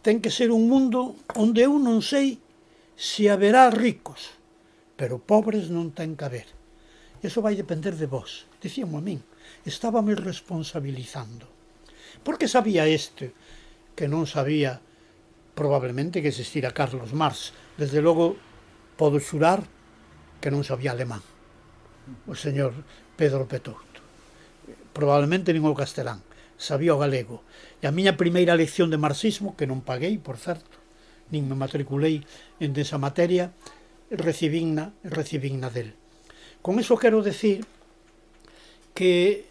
ten que ser un mundo onde eu non sei se haberá ricos, pero pobres non ten que haber. Iso vai depender de vos, dicíamo a min, estábame responsabilizando. Porque sabía este, que non sabía probablemente que existira Carlos Marx, desde logo podo xurar que non sabía alemán, o señor Pedro Petouto, probablemente nin o castelán, sabía o galego, e a miña primeira lección de marxismo, que non paguei, por certo, nin me matriculei en esa materia, recibinna del. Con iso quero decir que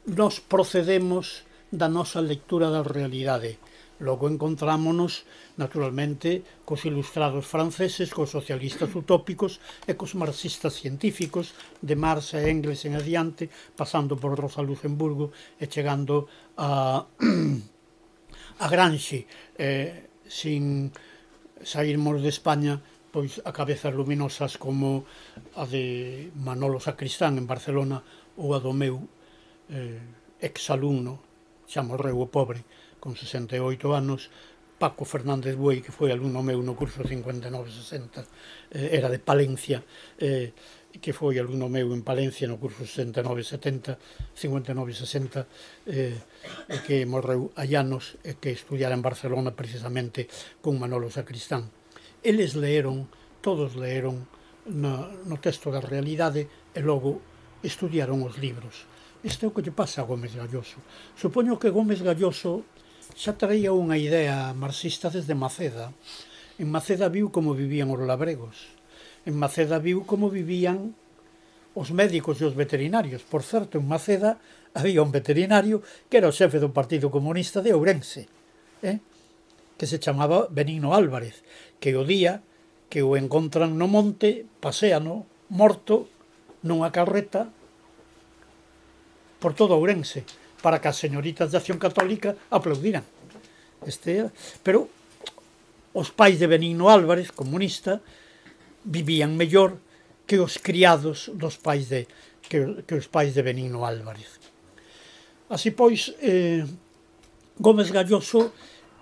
nos procedemos da nosa lectura da realidade. Logo encontrámonos, naturalmente, cos ilustrados franceses, cos socialistas utópicos e cos marxistas científicos, de Marx e Engels en adiante, pasando por Rosa Luxemburgo e chegando a Gramsci, sin sairmos de España, pois a cabezas luminosas como a de Manolo Sacristán en Barcelona ou a do meu exalumno, xa morreu o pobre, con 68 anos, Paco Fernández Buey, que foi alumno meu no curso 59-60, era de Palencia, que foi alumno meu en Palencia no curso 69-70, 59-60, que morreu hai anos, e que estudiara en Barcelona precisamente con Manolo Sacristán. Eles leeron, todos leeron no texto da realidade e logo estudiaron os libros. Isto é o que lle pasa a Gómez Galloso. Supoño que Gómez Galloso xa traía unha idea marxista desde Maceda. En Maceda viu como vivían os labregos. En Maceda viu como vivían os médicos e os veterinarios. Por certo, en Maceda había un veterinario que era o xefe do Partido Comunista de Ourense, que se chamaba Benigno Álvarez, que o día que o encontran no monte, paséano morto nunha carreta por todo Ourense, para que as señoritas de Acción Católica aplaudiran. Pero os pais de Benigno Álvarez, comunista, vivían mellor que os criados dos pais que os pais de Benigno Álvarez. Así pois, Gómez Galloso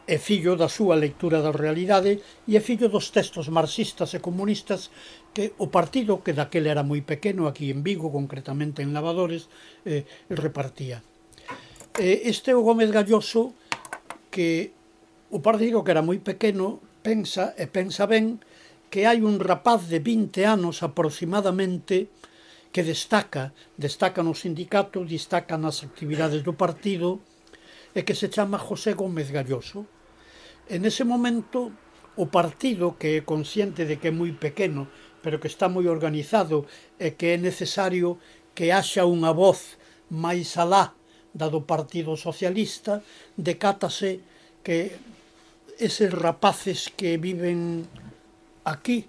é fillo da súa lectura da realidade e é fillo dos textos marxistas e comunistas que o partido, que daquele era moi pequeno, aquí en Vigo, concretamente en Lavadores, repartía. Este é o Gómez Galloso, que o partido, que era moi pequeno, pensa ben que hai un rapaz de 20 anos aproximadamente que destaca no sindicato, destaca nas actividades do partido, e que se chama José Gómez Galloso. En ese momento, o partido, que é consciente de que é moi pequeno, pero que está moi organizado e que é necesario que haxa unha voz máis alá da do Partido Socialista, decátase que eses rapaces que viven aquí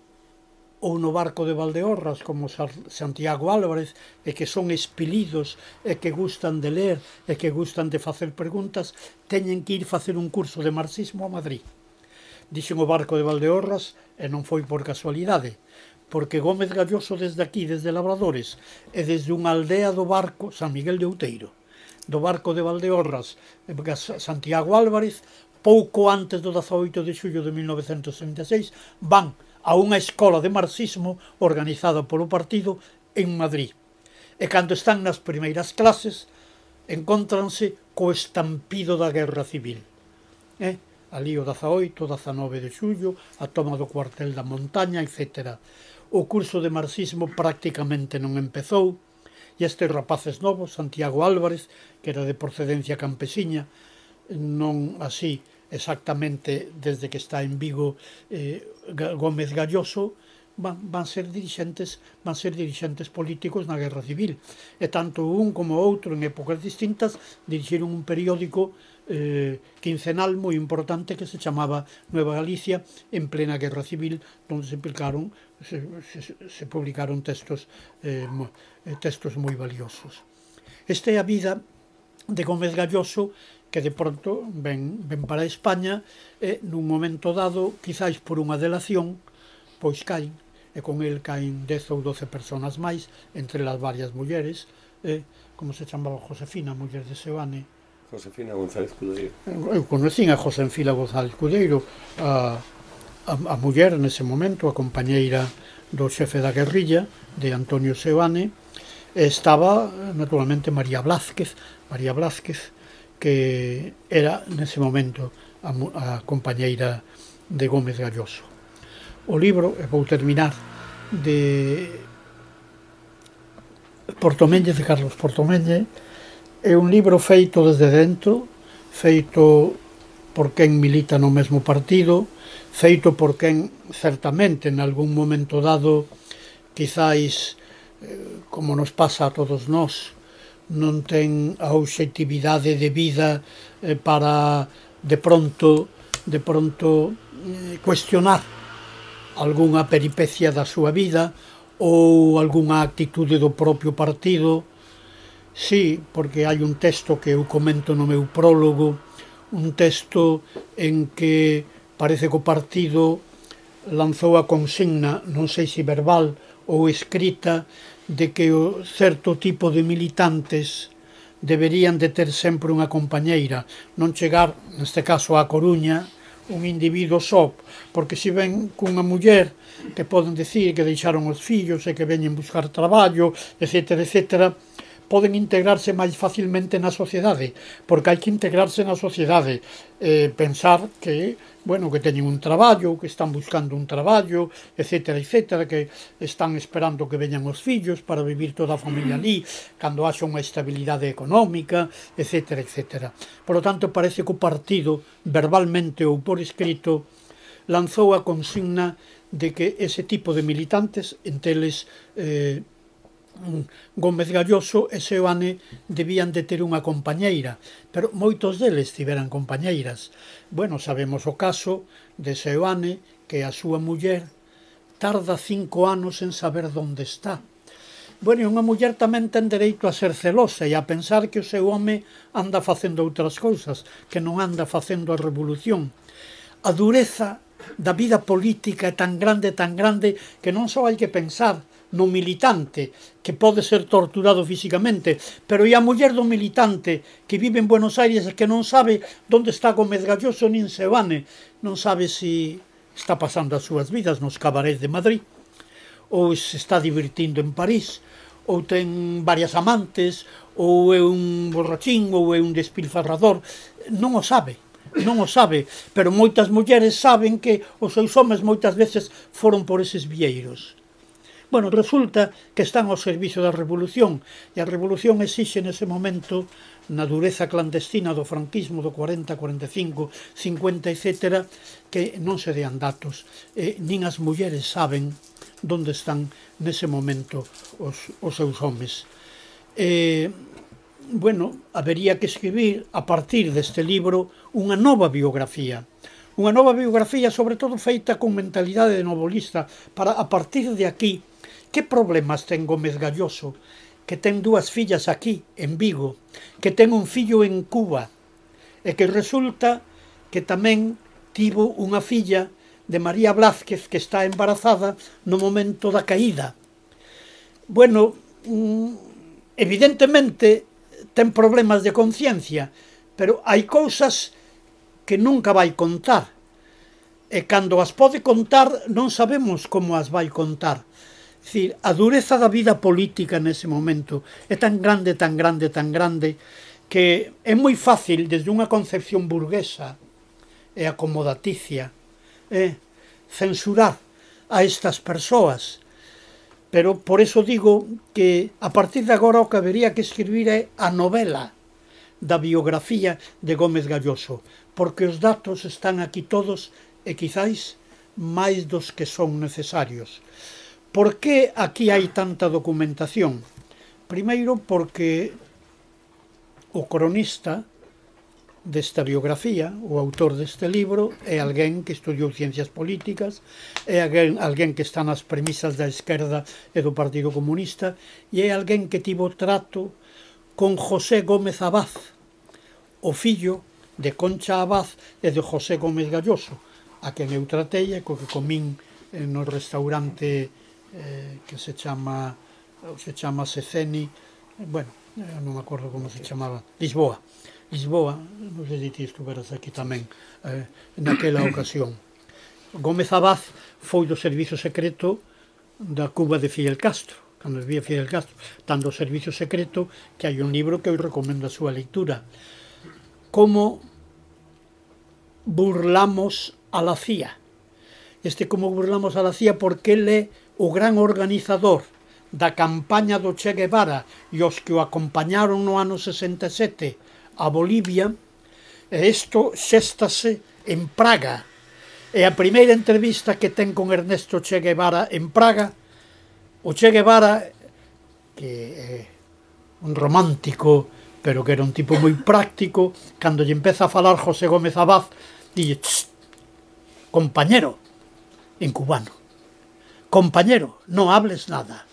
ou no barco de Valdeorras, como Santiago Álvarez, e que son espilidos e que gustan de ler e que gustan de facer preguntas, teñen que ir facer un curso de marxismo a Madrid. Dixen o barco de Valdeorras e non foi por casualidade, porque Gómez Galloso desde aquí, desde Labradores, e desde unha aldea do barco, San Miguel de Outeiro, do barco de Valdeorras, Santiago Álvarez, pouco antes do 18 de xullo de 1936, van a unha escola de marxismo organizada polo partido en Madrid. E cando están nas primeiras clases, encóntranse co estampido da guerra civil. Ali o 18, 19 de xullo, a toma do cuartel da montaña, etc. O curso de marxismo prácticamente non empezou, e estes rapaces novos, Santiago Álvarez, que era de procedencia campesiña, non así exactamente desde que está en Vigo Gómez Galloso, van ser dirixentes políticos na Guerra Civil, e tanto un como outro en épocas distintas dirixiron un periódico quincenal moi importante que se chamaba Nueva Galicia en plena Guerra Civil, onde se publicaron textos moi valiosos. Esta é a vida de Gómez Galloso, que de pronto ven para España e nun momento dado, quizáis por unha delación, pois caen, e con el caen 10 ou 12 personas máis, entre as varias mulleres, como se chamaba Josefina, muller de Seoane. Josefina González Cudeiro. Eu conocín a Josefina González Cudeiro, a muller nese momento, a compañeira do xefe da guerrilla, de Antonio Seoane, e estaba, naturalmente, María Blázquez, que era nese momento a compañeira de Gómez Galloso. O libro, e vou terminar, de Portomelle, de Carlos Portomelle, é un libro feito desde dentro, feito por quen milita no mesmo partido, feito por quen certamente en algún momento dado, quizáis, como nos pasa a todos nós, non ten a obxectividade de vida para de pronto cuestionar algunha peripecia da súa vida ou algunha actitude do propio partido. Sí, porque hai un texto que eu comento no meu prólogo, un texto en que parece que o partido lanzou a consigna, non sei se verbal ou escrita, de que o certo tipo de militantes deberían de ter sempre unha compañeira, non chegar, neste caso, á Coruña, un individuo só, porque se ven cunha muller que poden decir que deixaron os fillos e que veñen buscar traballo, etc., poden integrarse máis facilmente na sociedade, porque hai que integrarse na sociedade, pensar que, bueno, que teñen un traballo, que están buscando un traballo, etc., que están esperando que veñan os fillos para vivir toda a familia ali, cando haxa unha estabilidade económica, etc. Por lo tanto, parece que o partido, verbalmente ou por escrito, lanzou a consigna de que ese tipo de militantes, enteles Gómez Galloso e Seoane, debían de ter unha compañeira, pero moitos deles tiveran compañeiras. Bueno, sabemos o caso de Seoane, que a súa muller tarda 5 anos en saber onde está. Bueno, unha muller tamén ten dereito a ser celosa e a pensar que o seu home anda facendo outras cousas, que non anda facendo a revolución. A dureza da vida política é tan grande, que non só hai que pensar no militante, que pode ser torturado físicamente, pero e a muller do militante que vive en Buenos Aires e que non sabe onde está Gómez Galloso nin Seoane, non sabe se está pasando as súas vidas nos cabarés de Madrid, ou se está divertindo en París, ou ten varias amantes, ou é un borrachín, ou é un despilfarrador, non o sabe, pero moitas mulleres saben que os seus homes moitas veces foron por eses vieiros. Bueno, resulta que están ao servicio da revolución, e a revolución exixe nese momento, na dureza clandestina do franquismo do 40, 45, 50, etc., que non se dean datos, nin as mulleres saben onde están nese momento os seus homes. Bueno, habería que escribir a partir deste libro unha nova biografía, sobre todo feita con mentalidade de novelista, para a partir de aquí, que problemas ten Gómez Galloso, que ten 2 fillas aquí, en Vigo, que ten un fillo en Cuba, e que resulta que tamén tivo unha filla de María Blázquez que está embarazada no momento da caída. Bueno, evidentemente ten problemas de conciencia, pero hai cousas que nunca vai contar, e cando as pode contar non sabemos como as vai contar. É dicir, a dureza da vida política nese momento é tan grande, que é moi fácil desde unha concepción burguesa e acomodaticia censurar a estas persoas, pero por eso digo que a partir de agora o que habería que escribir é a novela da biografía de Gómez Galloso, porque os datos están aquí todos e quizáis máis dos que son necesarios. Por que aquí hai tanta documentación? Primeiro porque o cronista desta biografía, o autor deste libro, é alguén que estudiou ciencias políticas, é alguén que está nas premisas da esquerda e do Partido Comunista, e é alguén que tivo trato con José Gómez Abad, o fillo de Concha Abad e de José Gómez Galloso, a quen eu tratei e co que comín no restaurante que se chama Seceni, bueno, non me acordo como se chamaba, Lisboa, non sei se ti estuveras aquí tamén naquela ocasión. Gómez Abad foi do servizo secreto da Cuba de Fidel Castro, cando vivía Fidel Castro, tanto o servizo secreto que hai un libro que eu recomendo a súa lectura, como burlamos a la CIA. Como burlamos a la CIA porque ele é o gran organizador da campaña do Che Guevara e os que o acompañaron no ano 67 a Bolivia, e isto xéstase en Praga. E a primeira entrevista que ten con Ernesto Che Guevara en Praga, o Che Guevara, que é un romántico, pero que era un tipo moi práctico, cando lle empeza a falar José Gómez Abad, dille: compañero, en cubano, compañero, non hables nada.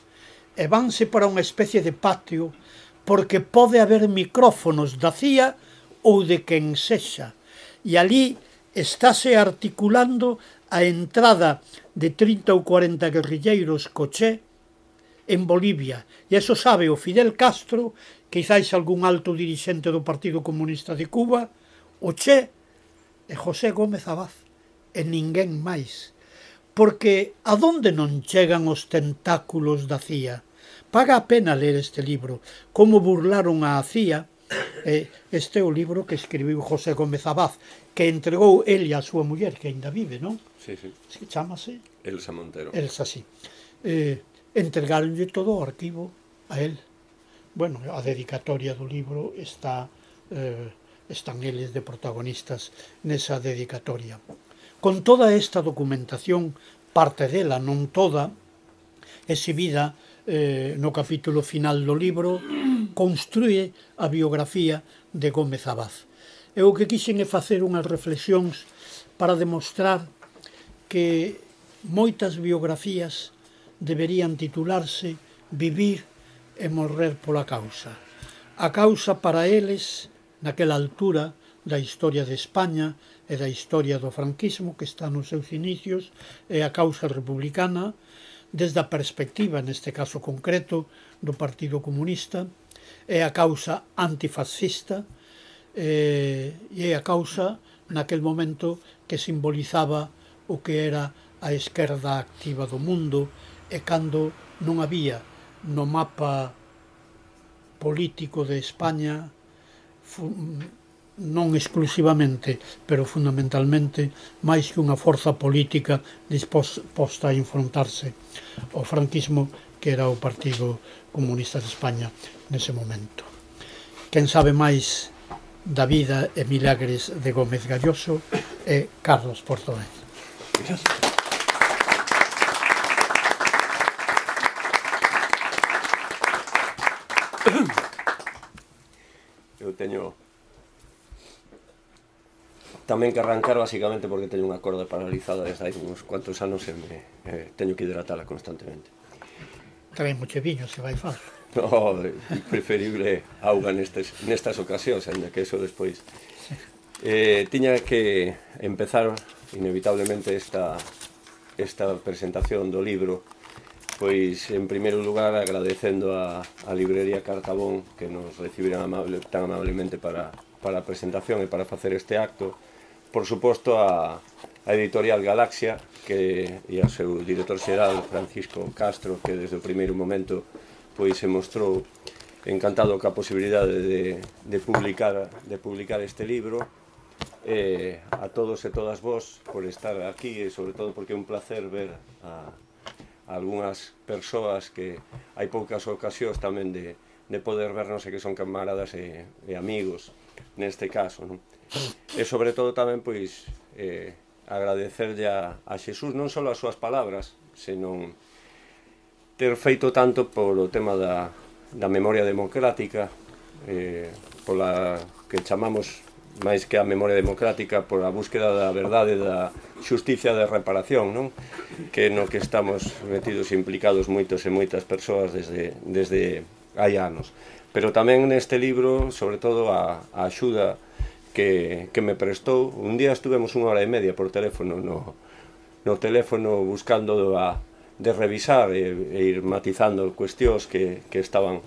E vanse para unha especie de patio, porque pode haber micrófonos da CIA ou de quen sexa. E ali estáse articulando a entrada de 30 ou 40 guerrilleiros co Che en Bolivia. E eso sabe o Fidel Castro, quizáis algún alto dirixente do Partido Comunista de Cuba, o Che e José Gómez Abad, e ninguén máis. Porque a donde non chegan os tentáculos da CIA? Paga a pena ler este libro, Como burlaron a CIA. Este é o libro que escribiu José Gómez Abad, que entregou ele a súa muller, que ainda vive, non? Sí, sí. Chamase? Elsa Montero. Elsa, sí. Entregaronlle todo o arquivo a él. Bueno, a dedicatoria do libro están eles de protagonistas nesa dedicatoria. Con toda esta documentación, parte dela, non toda, exhibida no capítulo final do libro, construye a biografía de Gómez Abad. E o que quixen é facer unhas reflexións para demostrar que moitas biografías deberían titularse Vivir e morrer pola causa. A causa para eles, naquela altura da historia de España e da historia do franquismo, que está nos seus inicios, é a causa republicana, desde a perspectiva, neste caso concreto, do Partido Comunista, é a causa antifascista, e é a causa, naquel momento, que simbolizaba o que era a esquerda activa do mundo, e cando non había no mapa político de España, non exclusivamente, pero fundamentalmente, máis que unha forza política disposta a enfrontarse ao franquismo, que era o Partido Comunista de España nese momento. Quen sabe máis da vida e milagres de Gómez Galloso é Carlos Portomén. Eu teño tamén que arrancar basicamente porque teño unha corda paralizada desde hai uns cuantos anos e teño que hidratala constantemente. Traen moche viño, se vai far. No, preferible auga nestas ocasións, ainda que eso despois. Tiña que empezar inevitablemente esta presentación do libro, pois en primeiro lugar agradecendo a librería Cartabón que nos recibiran tan amablemente para a presentación e para facer este acto. Por suposto a editorial Galaxia e ao seu director xeral Francisco Castro, que desde o primeiro momento pois se mostrou encantado ca posibilidade de publicar este libro. A todos e todas vos por estar aquí e sobre todo porque é un placer ver a algunhas persoas que hai poucas ocasións tamén de poder vernos e que son camaradas e amigos neste caso, non? E sobre todo tamén pois agradecerlle a Xesús non só as súas palabras, senón ter feito tanto polo tema da memoria democrática, pola que chamamos máis que a memoria democrática, pola búsqueda da verdade, da xusticia de reparación, non? Que no que estamos metidos e implicados moitos e moitas persoas desde hai anos. Pero tamén neste libro, sobre todo, a axuda que me prestou. Un día estuvemos 1 hora e media por teléfono no teléfono buscando de revisar e ir matizando cuestións que estaban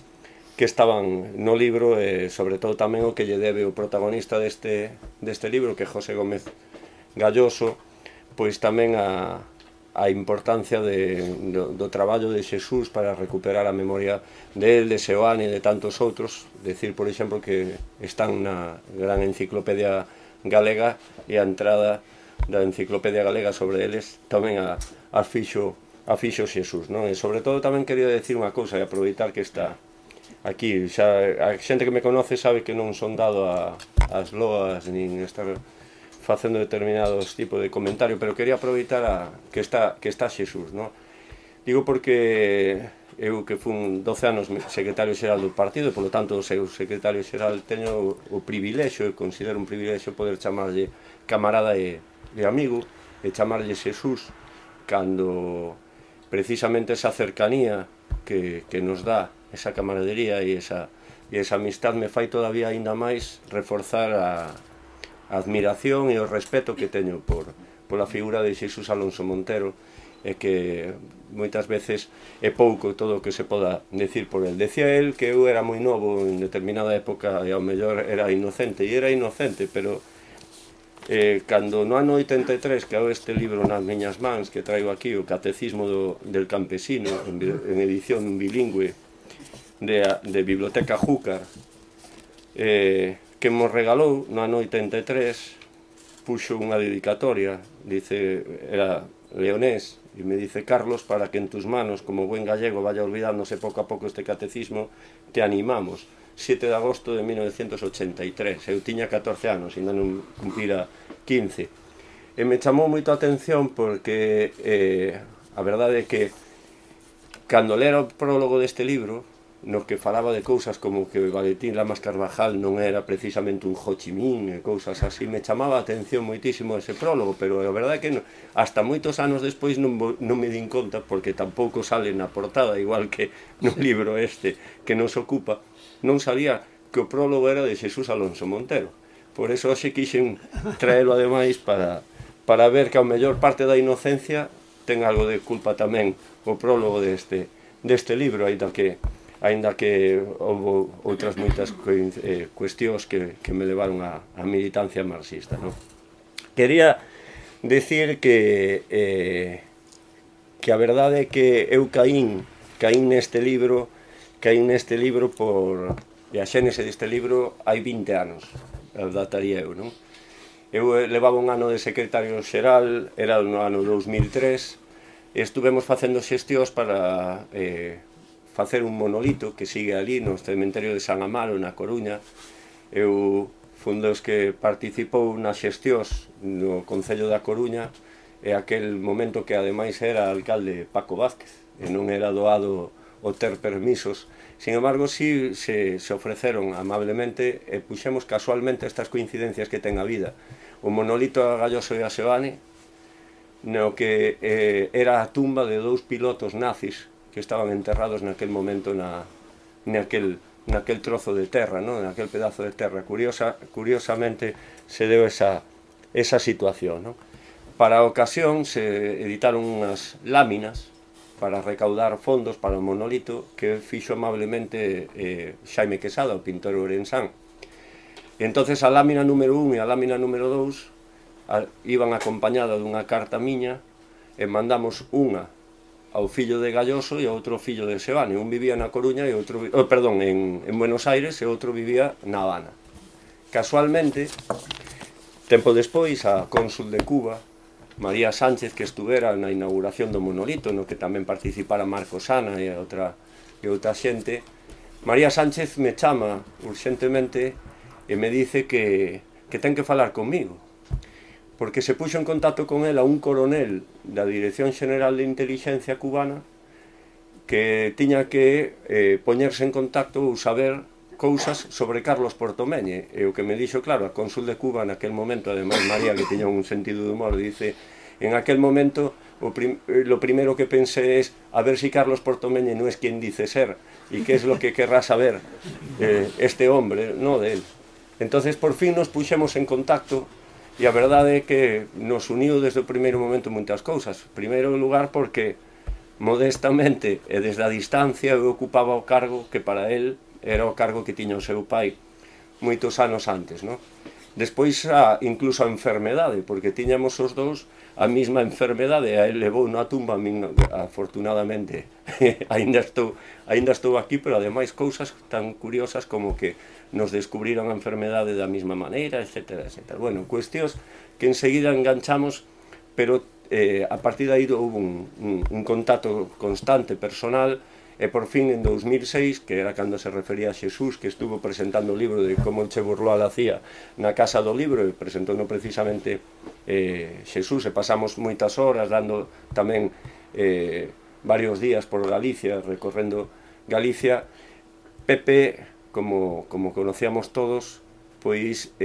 no libro, e sobre todo tamén o que lle debe o protagonista deste libro, que é José Gómez Galloso, pois tamén a importancia do traballo de Xesús para recuperar a memoria del, de Seoane e de tantos outros. Decir, por exemplo, que están na gran enciclopedia galega e a entrada da enciclopedia galega sobre eles tamén a fixo Xesús, non? E sobre todo tamén quería decir unha cousa e aproveitar que está aquí, xa a xente que me conoce sabe que non son dado ás loas nin estar facendo determinados tipos de comentario, pero quería aproveitar que está Xesús, non? Digo porque eu que fun 12 anos secretario xeral do partido, polo tanto o seu secretario xeral teño o privilexio, e considero un privilexio poder chamarlle camarada e amigo, e chamarlle Xesús, cando precisamente esa cercanía que nos dá esa camaradería e esa amistad me fai todavía aínda máis reforzar a admiración e o respeto que teño pola figura de Xesús Alonso Montero, e que moitas veces é pouco todo o que se poda decir por el. Decía el que eu era moi novo en determinada época e ao mellor era inocente, e era inocente, pero cando no ano 83 que hago este libro nas miñas mans, que traigo aquí, o Catecismo del Campesino, en edición bilingüe de Biblioteca Júcar, que nos regalou no ano 83, puxo unha dedicatoria, dice, era leonés, e me dice: Carlos, para que en tus manos, como buen gallego, vaya olvidándose pouco a pouco este catecismo, te animamos. 7 de agosto de 1983, eu tiña 14 anos, ainda non cumpira 15. E me chamou moito a atención porque a verdade é que cando lera o prólogo deste libro, no que falaba de cousas como que Valentín Lamas Carvajal non era precisamente un Ho Chi Minh e cousas así, me chamaba a atención moitísimo ese prólogo, pero a verdade é que hasta moitos anos despois non me din conta, porque tampouco sale na portada, igual que no libro este que nos ocupa, non sabía que o prólogo era de Xesús Alonso Montero. Por eso hoxe quixen traelo ademais para ver que ao mellor parte da inocencia ten algo de culpa tamén o prólogo deste libro, aínda que houve outras moitas cuestións que me levaron á militancia marxista, non? Quería decir que a verdade é que eu caín neste libro e a xénese deste libro hai 20 anos, dataría eu, non? Eu levaba un ano de secretario xeral, era no ano 2003, e estuvemos facendo xestións para facer un monolito que sigue ali no cementerio de San Amaro, na Coruña. Eu fun dos que participou nas xestións no Concello da Coruña, e aquel momento que ademais era alcalde Paco Vázquez, e non era doado o ter permisos. Sin embargo, si se ofreceron amablemente e puxemos casualmente estas coincidencias que ten a vida. O monolito a Galloso e a Seoane, no que era a tumba de 2 pilotos nazis que estaban enterrados naquel momento naquel trozo de terra, naquel pedazo de terra. Curiosamente se deu esa situación. Para a ocasión se editaron unhas láminas para recaudar fondos para o monolito que fixo amablemente Xaime Quesada, o pintor ourensán. E entonces a lámina número 1 e a lámina número 2 iban acompañada dunha carta miña, e mandamos unha ao fillo de Galloso e ao outro fillo de Seoane. Un vivía na Coruña e outro, perdón, en Buenos Aires e outro vivía na Habana. Casualmente, tempo despois, a cónsul de Cuba, María Sánchez, que estuvera na inauguración do monolito, no que tamén participara Marco Sana e outra xente, María Sánchez me chama urxentemente e me dice que ten que falar comigo, porque se puxo en contacto con ela un coronel da Dirección Xeneral de Inteligencia cubana que tiña que poñerse en contacto ou saber cousas sobre Carlos Portomeñe. E o que me dixo, claro, a cónsul de Cuba naquel momento, ademais María, que tiña un sentido de humor, dice, en aquel momento lo primero que pensé es a ver si Carlos Portomeñe no es quien dice ser y qué es lo que querrá saber este hombre, no de él. Entonces por fin nos puxemos en contacto. E a verdade é que nos uniu desde o primeiro momento moitas cousas. En primeiro lugar porque, modestamente e desde a distancia, eu ocupaba o cargo que para él era o cargo que tiña o seu pai moitos anos antes, non? Despois, incluso a enfermedade, porque tiñamos os dous a mesma enfermedade, a él levou na tumba, a min, afortunadamente, ainda estou aquí, pero ademais cousas tan curiosas como que nos descubriron a enfermedade da mesma maneira, etc. Bueno, cuestións que enseguida enganchamos, pero a partir de aí houve un contacto constante, personal, e por fin en 2006, que era cando se refería a Xesús, que estuvo presentando o libro de Como Che Burló a la CIA na Casa do Libro, e presentou precisamente Xesús, e pasamos moitas horas dando tamén varios días por Galicia, recorrendo Galicia. Pepe, como conocíamos todos, pois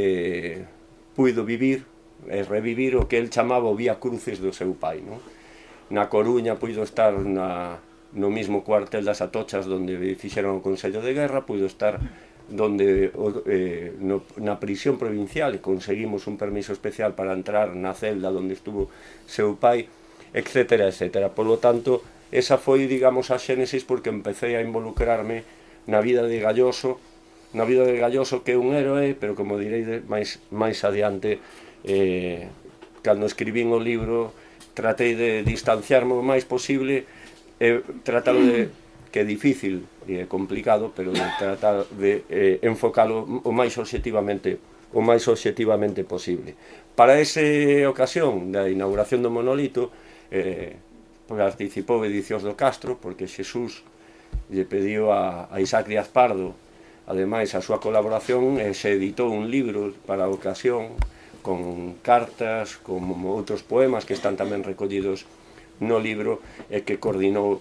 puido vivir e revivir o que el chamaba o Vía Cruces do seu pai, non? Na Coruña puido estar no mismo cuartel das Atochas onde fixeron o Consello de Guerra, puido estar na prisión provincial e conseguimos un permiso especial para entrar na celda onde estuvo seu pai, etc. Por lo tanto, esa foi, digamos, a xénesis porque empecé a involucrarme na vida de Galloso, que é un héroe, pero como direi máis adiante, cando escribín o libro, tratei de distanciarme o máis posible, tratalo de, que é difícil e é complicado, pero de tratar de enfocalo o máis obxectivamente posible. Para esa ocasión da inauguración do monolito participou Edicións do Castro, porque Xesús lle pediu a Isaac Díaz Pardo ademais a súa colaboración, e se editou un libro para a ocasión con cartas, con outros poemas que están tamén recollidos no libro que coordinou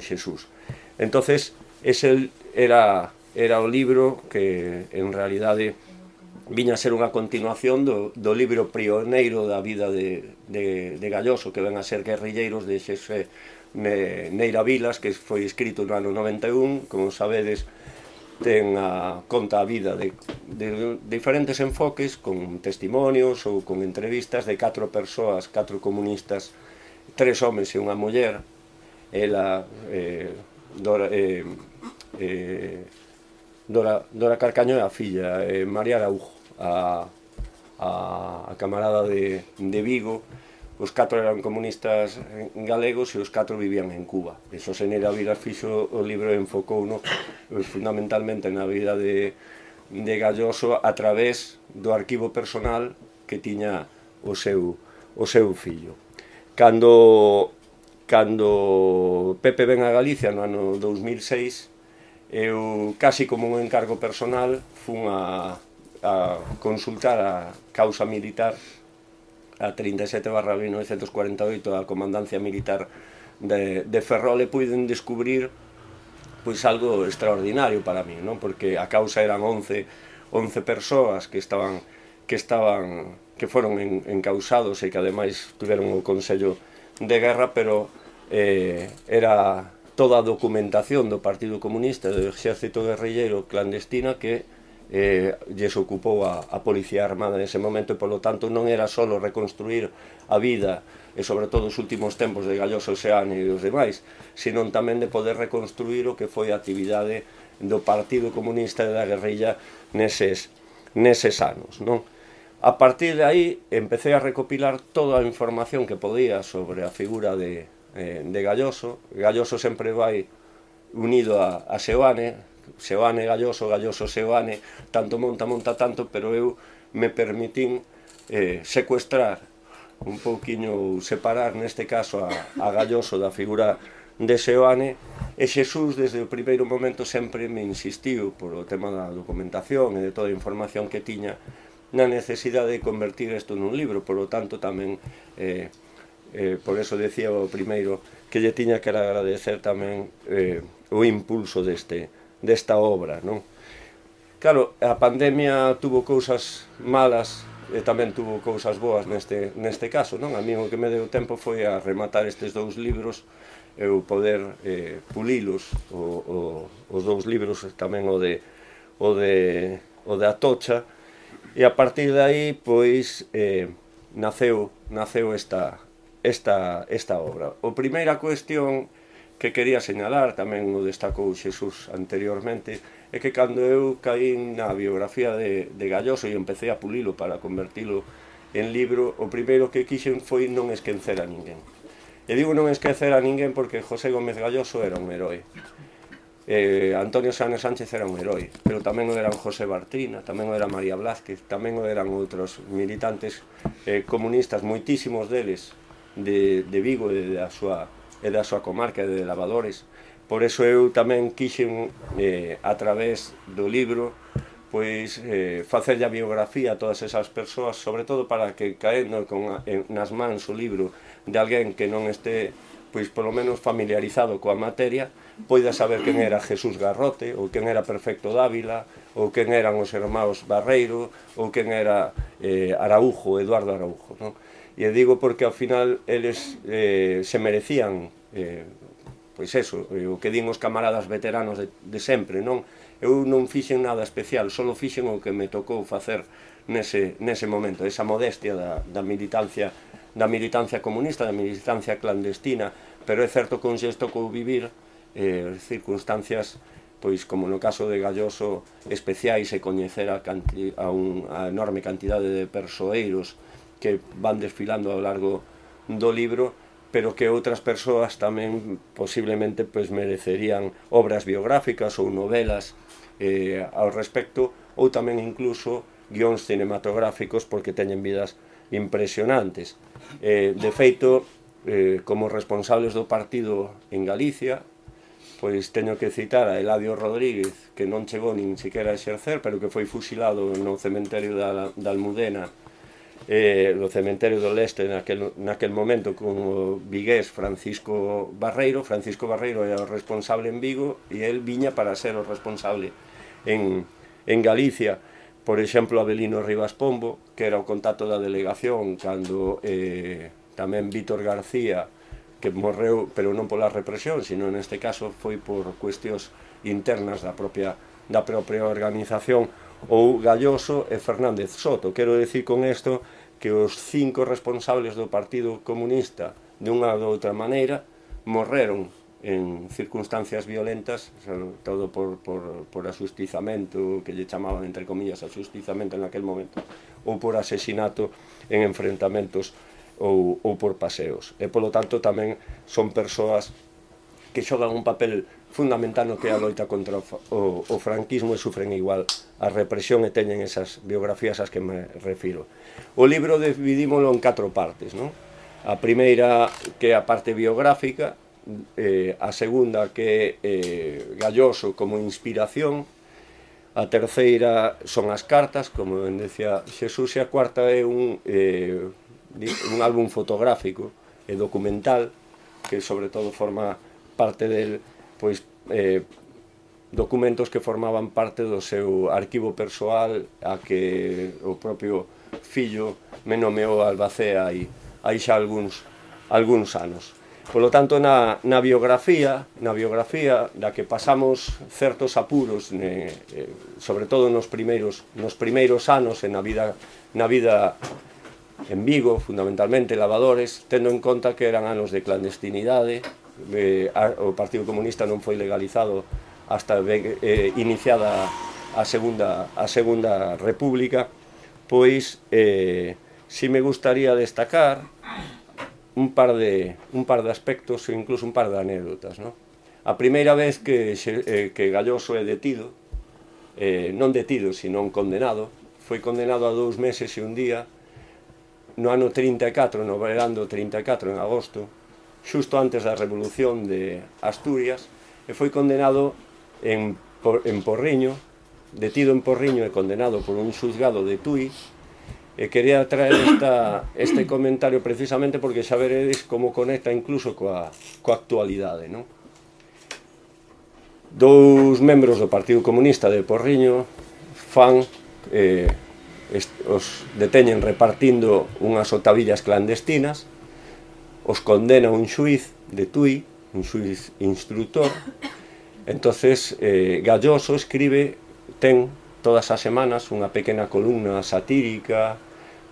Xesús. Entonces, ese era o libro que en realidade viña a ser unha continuación do libro prioneiro da vida de Galloso, que ven a ser Guerrilleiros de Xosé Neira Vilas, que foi escrito no ano 91, como sabedes, conta a vida de diferentes enfoques, con testimonios ou con entrevistas de 4 persoas, 4 comunistas, 3 homes e unha muller, ela, Dora Carcaño e a filla, María Araujo, a camarada de Vigo. Os 4 eran comunistas galegos e os 4 vivían en Cuba. E Xosé Neira Vilas fixo o libro e enfocouno fundamentalmente na vida de Galloso a través do arquivo personal que tiña o seu fillo. Cando Pepe ven a Galicia no ano 2006, eu, casi como un encargo personal, fun a consultar a causa militar, a 37/1948, a comandancia militar de Ferrol, e puiden descubrir pois algo extraordinario para mí, non? Porque a causa eran 11 persoas que foron encausados e que ademais tiveron o Consello de Guerra, pero era toda a documentación do Partido Comunista e do Exército Guerrilleiro clandestina que lles ocupou a Policía Armada nese momento, e polo tanto non era só reconstruir a vida e sobre todo os últimos tempos de Galloso, Seoane e os demais, senón tamén de poder reconstruir o que foi a actividade do Partido Comunista e da guerrilla neses anos, non? A partir de aí empecé a recopilar toda a información que podía sobre a figura de de Galloso. Galloso sempre vai unido a Seoane, Seoane Galloso, Galloso Seoane, tanto monta tanto, pero eu me permitín secuestrar un pouquiño, separar neste caso a Galloso da figura de Seoane, e Xesús desde o primeiro momento sempre me insistiu por o tema da documentación e de toda a información que tiña na necesidade de convertir isto nun libro. Por lo tanto tamén por eso decía o primeiro que lle tiña que agradecer tamén o impulso desta obra, non? Claro, a pandemia tuvo cousas malas e tamén tuvo cousas boas neste caso, non? A mí o que me deu tempo foi a rematar estes dous libros e o poder pulilos, os dous libros, tamén o de Atocha, e a partir de aí, pois, naceu esta obra. A primeira cuestión que quería señalar, tamén o destacou Xesús anteriormente, é que cando eu caín na biografía de Galloso e empecé a pulilo para convertilo en libro, o primeiro que quixen foi non esquecer a ninguén. E digo non esquecer a ninguén porque José Gómez Galloso era un herói. Antonio Sáenz Sánchez era un herói, pero tamén o eran José Bartrina, tamén o era María Blázquez, tamén o eran outros militantes comunistas, moitísimos deles de Vigo e da súa comarca de Lavadores. Por eso eu tamén quixen, a través do libro, pois facerlle a biografía a todas esas persoas, sobre todo para que caendo nas mans o libro de alguén que non este, pois polo menos familiarizado coa materia, poida saber quen era Jesús Garrote, ou quen era Perfecto Dávila, ou quen eran os irmãos Barreiro, ou quen era Araújo, Eduardo Araújo, non? E digo porque ao final eles se merecían, pois eso, o que din os camaradas veteranos de sempre, non? Eu non fixen nada especial, só fixen o que me tocou facer nese momento, esa modestia da militancia comunista, da militancia clandestina, pero é certo que un xesto tocou vivir circunstancias, pois como no caso de Galloso, especiais, e coñecer a enorme cantidade de persoeiros que van desfilando ao largo do libro, pero que outras persoas tamén posiblemente merecerían obras biográficas ou novelas ao respecto, ou tamén incluso guións cinematográficos, porque teñen vidas impresionantes. De feito, como responsables do partido en Galicia, pois teño que citar a Eladio Rodríguez, que non chegou nin siquiera a exercer, pero que foi fusilado no cementerio da Almudena, no cementerio do Leste naquel momento, con o vigués Francisco Barreiro. Francisco Barreiro era o responsable en Vigo e el viña para ser o responsable en Galicia. Por exemplo, Avelino Rivas Pombo, que era o contacto da delegación cando tamén Vítor García, que morreu, pero non pola represión, sino neste caso foi por cuestións internas da propia organización, ou Galloso e Fernández Soto. Quero dicir con isto que os 5 responsables do Partido Comunista, de unha ou outra maneira, morreron en circunstancias violentas, todo por asustizamento, que lle chamaban entre comillas asustizamento en aquel momento, ou por asesinato en enfrentamentos ou por paseos. E polo tanto tamén son persoas que xogan un papel fundamental no que é a loita contra o franquismo e sufren igual a represión e teñen esas biografías ás que me refiro. O libro dividímolo en 4 partes, non? A primeira, que é a parte biográfica, a segunda, que é Galloso como inspiración, a terceira son as cartas, como decía Xesús, e a cuarta é un álbum fotográfico e documental, que sobre todo forma parte del, pois, documentos que formaban parte do seu arquivo persoal, a que o propio fillo me nomeou Albacea hai xa algúns anos. Polo tanto, na biografía da que pasamos certos apuros, sobre todo nos primeiros anos na vida en Vigo, fundamentalmente Lavadores, tendo en conta que eran anos de clandestinidade, o Partido Comunista non foi legalizado hasta iniciada a Segunda República, pois si me gustaría destacar un par de aspectos e incluso un par de anécdotas, non? A primeira vez que Galloso é detido, non detido, sino condenado, foi condenado a 2 meses e un día no ano 34, no verán do 34, en agosto, xusto antes da Revolución de Asturias, e foi condenado en Porriño, detido en Porriño e condenado por un xuzgado de Tui. E quería traer este comentario precisamente porque xa veredes como conecta incluso coa actualidade, non? Dous membros do Partido Comunista de Porriño os deteñen repartindo unhas otavillas clandestinas, os condena un xuiz de Tui, un xuiz instructor. Entonces Galloso ten todas as semanas unha pequena columna satírica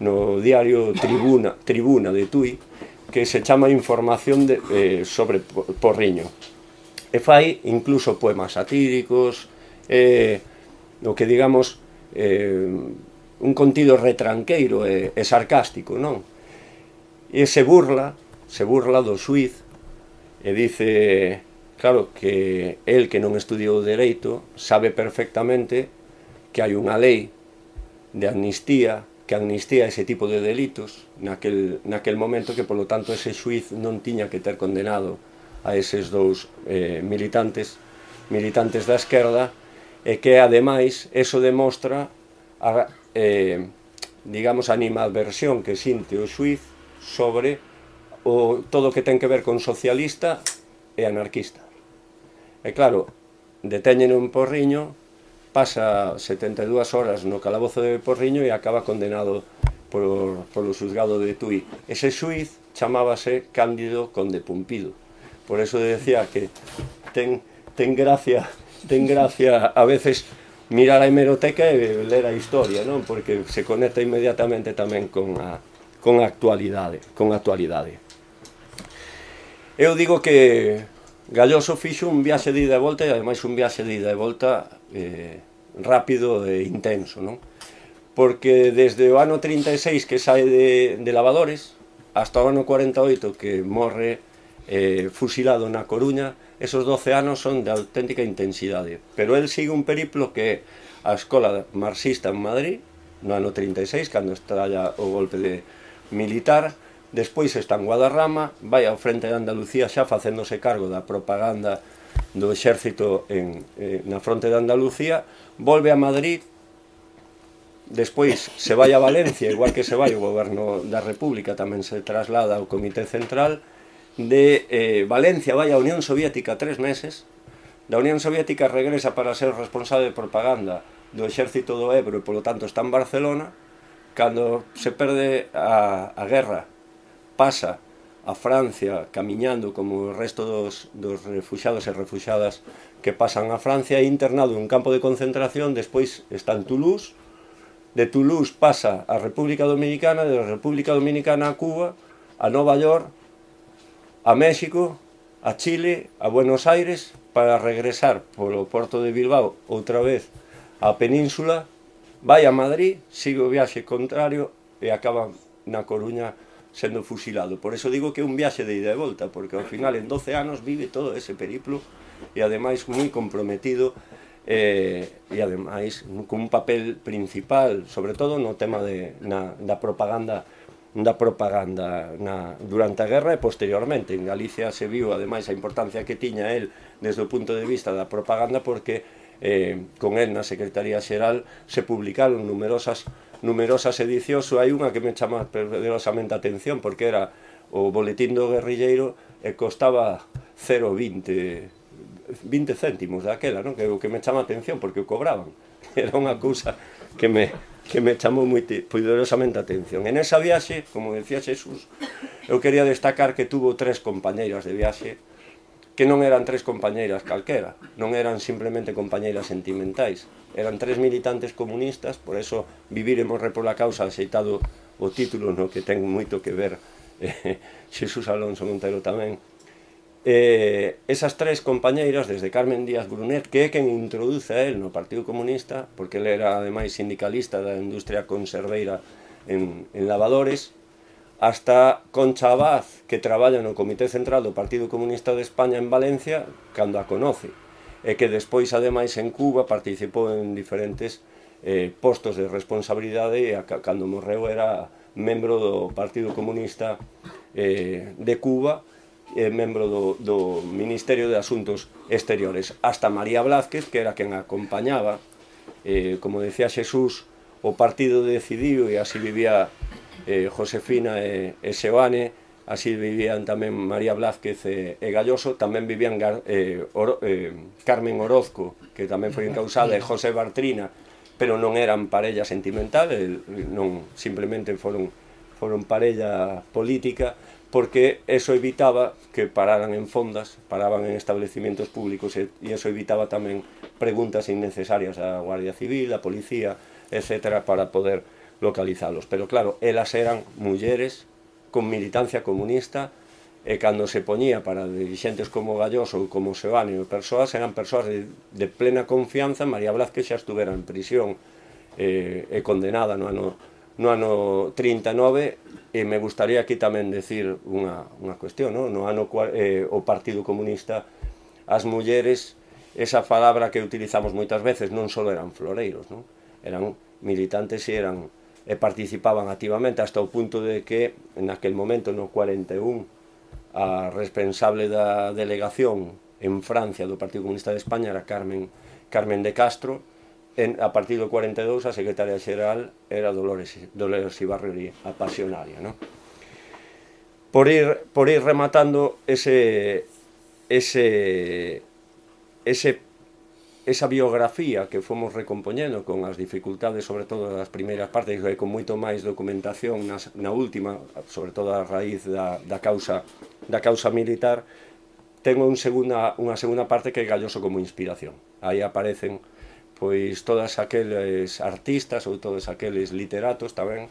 no diario Tribuna de Tui, que se chama Información sobre Porriño. E fai incluso poemas satíricos, o que digamos un contido retranqueiro e sarcástico, non? E se burla do xuiz e dice, claro, que el que non estudiou dereito sabe perfectamente que hai unha lei de amnistía que amnistía ese tipo de delitos naquel momento, que polo tanto ese xuiz non tiña que ter condenado a eses dous militantes da esquerda, e que ademais eso demostra digamos a animadversión que sinte o xuiz sobre todo o que ten que ver con socialista e anarquista. E claro, detéñeno en Porriño, pasa 72 horas no calabozo de Porriño e acaba condenado polo xuzgado de Tui. Ese xuiz chamábase Cándido Conde Pumpido. Por eso decía que ten gracia a veces mirar a hemeroteca e ler a historia, non? Porque se conecta inmediatamente tamén con a actualidade. Eu digo que Galloso fixo un viaxe de ida e volta, e ademais un viaxe de ida e volta rápido e intenso, non? Porque desde o ano 36 que sae de Lavadores hasta o ano 48 que morre fusilado na Coruña, esos 12 anos son de auténtica intensidade. Pero el sigue un periplo que é a escola marxista en Madrid, no ano 36, cando estalla o golpe militar. Despois está en Guadarrama, vai ao frente de Andalucía xa facéndose cargo da propaganda do exército na fronte de Andalucía, volve a Madrid, despois se vai a Valencia, igual que se vai o goberno da República, tamén se traslada ao Comité Central. De Valencia vai a Unión Soviética 3 meses, da Unión Soviética regresa para ser responsable de propaganda do exército do Ebro e polo tanto está en Barcelona. Cando se perde a guerra, pasa a Francia camiñando como o resto dos refuxados e refuxadas que pasan a Francia, e internado en un campo de concentración. Despois está en Toulouse, de Toulouse pasa a República Dominicana, de República Dominicana a Cuba, a Nova York, a México, a Chile, a Buenos Aires, para regresar polo porto de Bilbao outra vez á península, vai a Madrid, sigue o viaxe contrario e acaba na Coruña sendo fusilado. Por eso digo que é un viaxe de ida e volta, porque ao final en 12 anos vive todo ese periplo e ademais moi comprometido e ademais con un papel principal, sobre todo no tema da propaganda durante a guerra e posteriormente. En Galicia se viu ademais a importancia que tiña el desde o punto de vista da propaganda, porque con el na Secretaría Xeral se publicaron numerosas edicións. Hai unha que me chama poderosamente a atención, porque era o Boletín do Guerrilleiro e costaba 0,20 céntimos daquela, non? Que é o que me chama a atención, porque o cobraban. Era unha cousa que me chamou poderosamente a atención. En esa viaxe, como decía Xesús, eu quería destacar que tuvo 3 compañeiras de viaxe, que non eran 3 compañeiras calquera, non eran simplemente compañeiras sentimentais, eran 3 militantes comunistas. Por eso Vivir e morrer pola causa, aceitado o título, no que ten moito que ver Xesús Alonso Montero tamén. Esas 3 compañeiras, desde Carmen Díaz Brunet, que é quen introduce a él no Partido Comunista, porque ele era ademais sindicalista da industria conserveira en Lavadores, hasta Concha Abad, que traballa no Comité Central do Partido Comunista de España en Valencia, cando a conoce, e que despois, ademais, en Cuba participou en diferentes postos de responsabilidade, e cando morreu era membro do Partido Comunista de Cuba, membro do Ministerio de Asuntos Exteriores, hasta María Blázquez, que era quen acompañaba, como decía Xesús, o partido decidiu, e así vivía Josefina e Seoane, así vivían tamén María Blázquez e Galloso, tamén vivían Carmen Orozco, que tamén foi encausada, e José Bartrina, pero non eran parella sentimental, non simplemente foron parella política, porque eso evitaba que pararan en fondas, paraban en establecimientos públicos, e eso evitaba tamén preguntas innecesarias á Guardia Civil, á Policía, etcétera, para poder localizalos. Pero claro, elas eran mulleres con militancia comunista, e cando se poñía para dirigentes como Galloso ou como Seoane ou persoas, eran persoas de plena confianza. María Blázquez xa estuvera en prisión e condenada no ano 39, e me gustaría aquí tamén decir unha cuestión, no ano o Partido Comunista, as mulleres, esa palabra que utilizamos moitas veces, non só eran floreiros, eran militantes e participaban activamente, hasta o punto de que naquel momento, no 41, a responsable da delegación en Francia do Partido Comunista de España era Carmen de Castro. A partir do 42 a secretaria xeral era Dolores Ibarri, a Pasionaria. Por ir rematando esa biografía que fomos recompoñendo con as dificultades, sobre todo das primeiras partes, e con moito máis documentación na última, sobre todo a raíz da causa militar, tengo unha segunda parte que é Galloso como inspiración. Aí aparecen pois todas aqueles artistas ou todos aqueles literatos tamén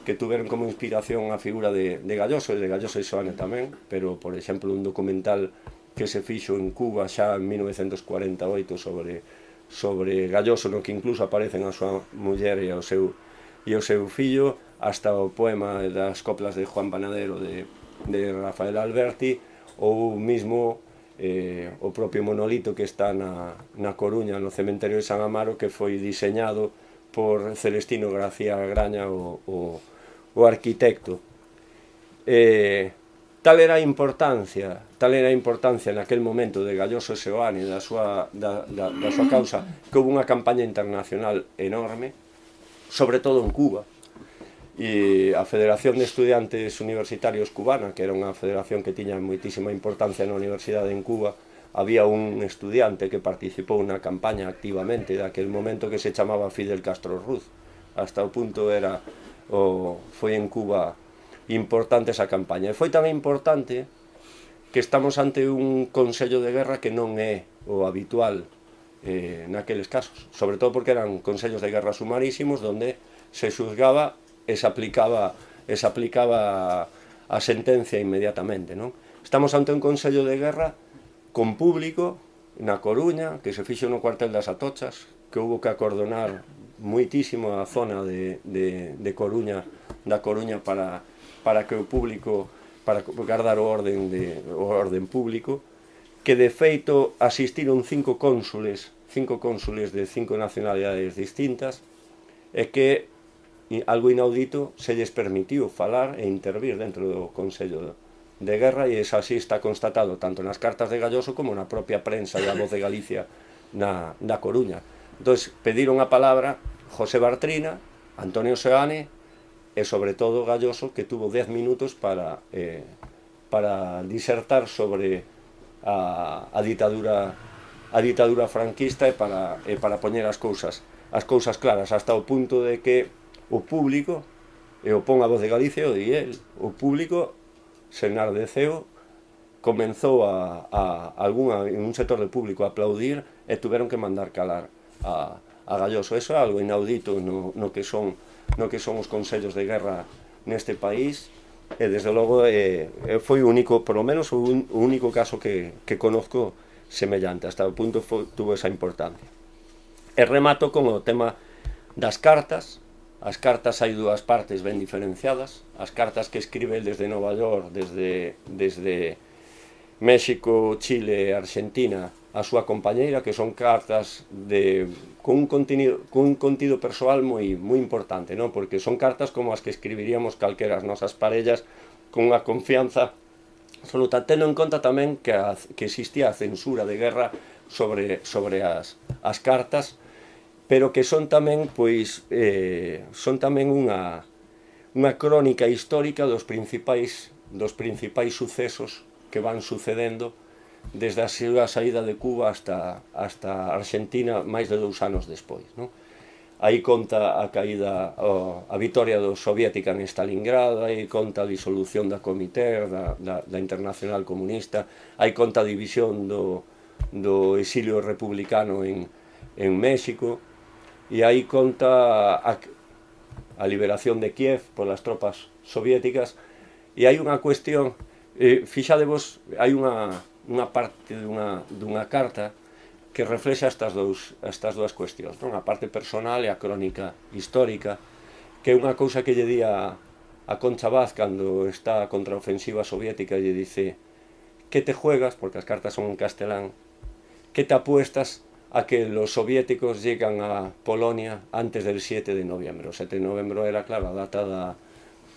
que tuveron como inspiración a figura de Galloso, e de Galloso e Seoane tamén, pero, por exemplo, un documental que se fixo en Cuba xa en 1948 sobre Galloso, no que incluso aparecen a súa muller e o seu fillo, hasta o poema das coplas de Juan Panadero de Rafael Alberti, ou mismo o propio monolito que está na Coruña, no cementerio de San Amaro, que foi diseñado por Celestino García Graña, o arquitecto. Tal era a importancia naquel momento de Galloso e Seoane, da súa causa, que houve unha campaña internacional enorme, sobre todo en Cuba, e a Federación de Estudiantes Universitarios Cubana, que era unha federación que tiña moitísima importancia na universidade en Cuba, había un estudiante que participou na campaña activamente daquel momento, que se chamaba Fidel Castro Ruz. Hasta o punto foi en Cuba importante esa campaña. E foi tamén importante que estamos ante un consello de guerra que non é o habitual naqueles casos, sobre todo porque eran consellos de guerra sumarísimos, donde se xuzgaba e se aplicaba a sentencia inmediatamente. Estamos ante un consello de guerra con público na Coruña, que se fixo no cuartel das Atochas, que houve que acordonar moitísimo a zona de Coruña, da Coruña, para que o público, para guardar o orden público, que de feito asistiron 5 cónsules de 5 nacionalidades distintas, e que, algo inaudito, se lles permitiu falar e intervir dentro do Consello de Guerra, e eso así está constatado tanto nas cartas de Galloso como na propia prensa da Voz de Galicia na Coruña. Entón, pediron a palabra José Bartrina, Antonio Seoane e, sobre todo, Galloso, que tuvo 10 minutos para disertar sobre a ditadura franquista, e para poñer as cousas claras, hasta o punto de que o público, e o pon a Voz de Galicia, o di el, o público se enardeceu, comenzou en un sector del público a aplaudir, e tuveron que mandar calar a Galloso. Eso é algo inaudito no que son os consellos de guerra neste país, e desde logo foi o único, por lo menos o único caso que conozco semellante, hasta o punto tuvo esa importancia. E remato con o tema das cartas, as cartas hai dúas partes ben diferenciadas, as cartas que escribe desde Nova York, desde México, Chile e Argentina a súa compañeira, que son cartas con un contido persoal moi importante, non? Porque son cartas como as que escribiríamos calquera as nosas parellas con unha confianza absoluta, tendo en conta tamén que existía a censura de guerra sobre as cartas, pero que son tamén, pois, son tamén unha crónica histórica dos principais sucesos que van sucedendo desde a súa saída de Cuba hasta Argentina máis de 2 anos despois, non? Aí conta a caída, a vitoria soviética en Stalingrado, aí conta a disolución da Comité, da Internacional Comunista, aí conta a división do exilio republicano en México, e aí conta a liberación de Kiev polas tropas soviéticas, e hai unha cuestión, fixadevos, hai unha parte dunha carta que reflexa estas dúas cuestións, a parte personal e a crónica histórica, que é unha cousa que lle di a Concha Vaz cando está a contraofensiva soviética, lle dice: que te juegas, porque as cartas son en castelán, que te apuestas a que los soviéticos llegan a Polonia antes del 7 de noviembre. O 7 de noviembre era, claro, a data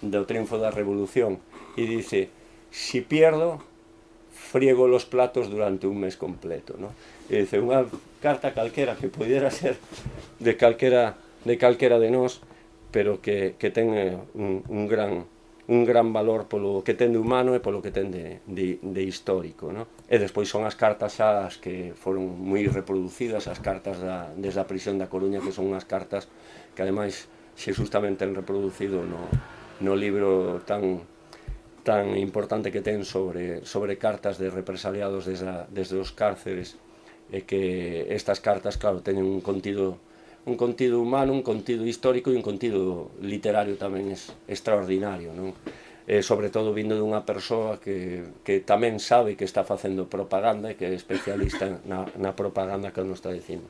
do triunfo da revolución. E dice: si pierdo, friego los platos durante un mes completo, ¿no? E dice, unha carta calquera que pudiera ser de calquera de nós, pero que ten un gran valor polo que ten de humano e polo que ten de histórico, ¿no? E despois son as cartas xa as que foron moi reproducidas, as cartas desde a prisión da Coruña, que son unhas cartas que ademais Xesús tamén ten reproducido no libro tan importante que ten sobre cartas de represaliados desde os cárceres, e que estas cartas, claro, teñen un contido humano, un contido histórico e un contido literario tamén extraordinario, non? Sobre todo vindo dunha persoa que tamén sabe que está facendo propaganda e que é especialista na propaganda que nos está dicindo.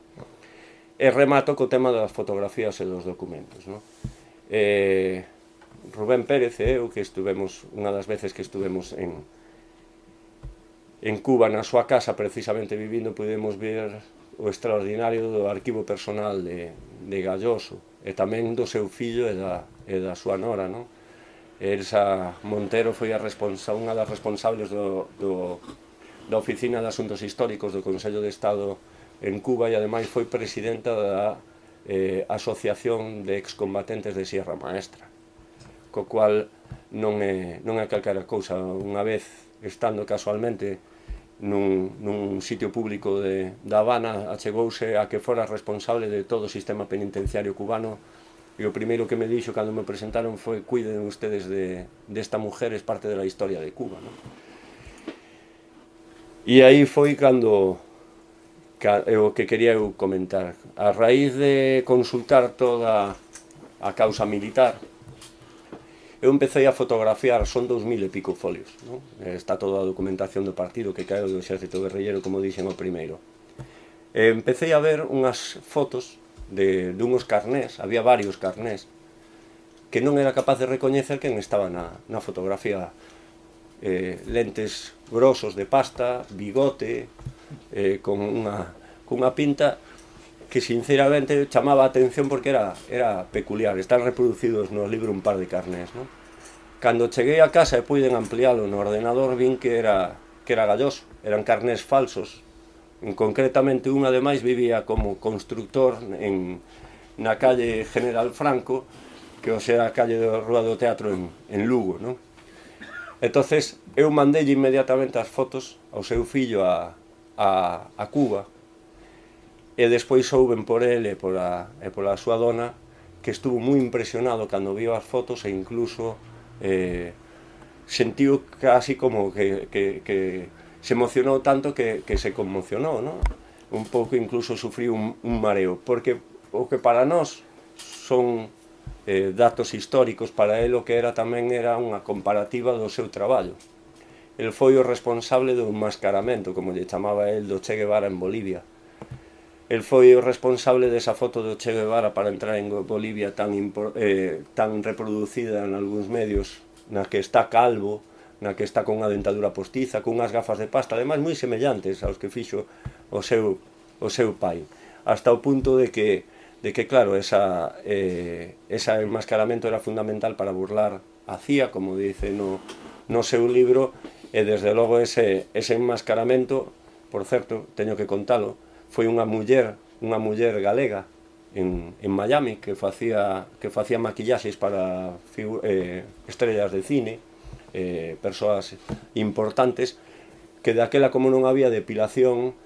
E remato co tema das fotografías e dos documentos, non? Rubén Pérez e eu, que estuvemos, unha das veces que estuvemos en Cuba, na súa casa, precisamente vivindo, pudemos ver o extraordinario do arquivo personal de Galloso, e tamén do seu fillo e da súa nora, non? Elsa Montero foi unha das responsables da Oficina de Asuntos Históricos do Consello de Estado en Cuba, e ademais foi presidenta da Asociación de Excombatentes de Sierra Maestra, co cual non é calquera cousa. Unha vez, estando casualmente nun sitio público da Habana, achegouse a que fora responsable de todo o sistema penitenciario cubano, e o primeiro que me dixo cando me presentaron foi: cuiden ustedes desta mujer, es parte de la historia de Cuba, ¿no? E aí foi cando o que quería eu comentar. A raíz de consultar toda a causa militar, eu empecé a fotografiar, son 2000 e pico folios, non? Está toda a documentación do partido que caeu do exército guerrillero, como dixen o primeiro. Empecé a ver unhas fotos dunhos carnés, había varios carnés, que non era capaz de recoñecer quen estaba na fotografía. Lentes grosos de pasta, bigote, con unha pinta que sinceramente chamaba a atención porque era peculiar. Están reproducidos no libro un par de carnés, non? Cando cheguei a casa e puiden ampliálo no ordenador, vin que era Galloso, eran carnés falsos. Concretamente, un ademais vivía como constructor na calle General Franco, que hoxe é a calle da Rúa do Teatro en Lugo, non? Entonces, eu mandei inmediatamente as fotos ao seu fillo a Cuba, e despois souben por el e pola súa dona que estuvo moi impresionado cando viu as fotos, e incluso sentiu casi como que se emocionou tanto que se conmocionou, non? Un pouco incluso sufriu un mareo, porque o que para nós son datos históricos, para el o que era tamén era unha comparativa do seu traballo. El foi o responsable do enmascaramento, como lle chamaba el, do Che Guevara en Bolivia. el foi o responsable desa foto do Che Guevara para entrar en Bolivia tan reproducida en algúns medios, na que está calvo, na que está con unha dentadura postiza, con unhas gafas de pasta, ademais moi semellantes aos que fixo o seu pai, hasta o punto de que claro, ese enmascaramento era fundamental para burlar a CIA, como dice no seu libro, e desde logo ese enmascaramento, por certo, teño que contalo, foi unha muller galega en Miami que facía maquillaxes para estrellas de cine, persoas importantes, que daquela, como non había depilación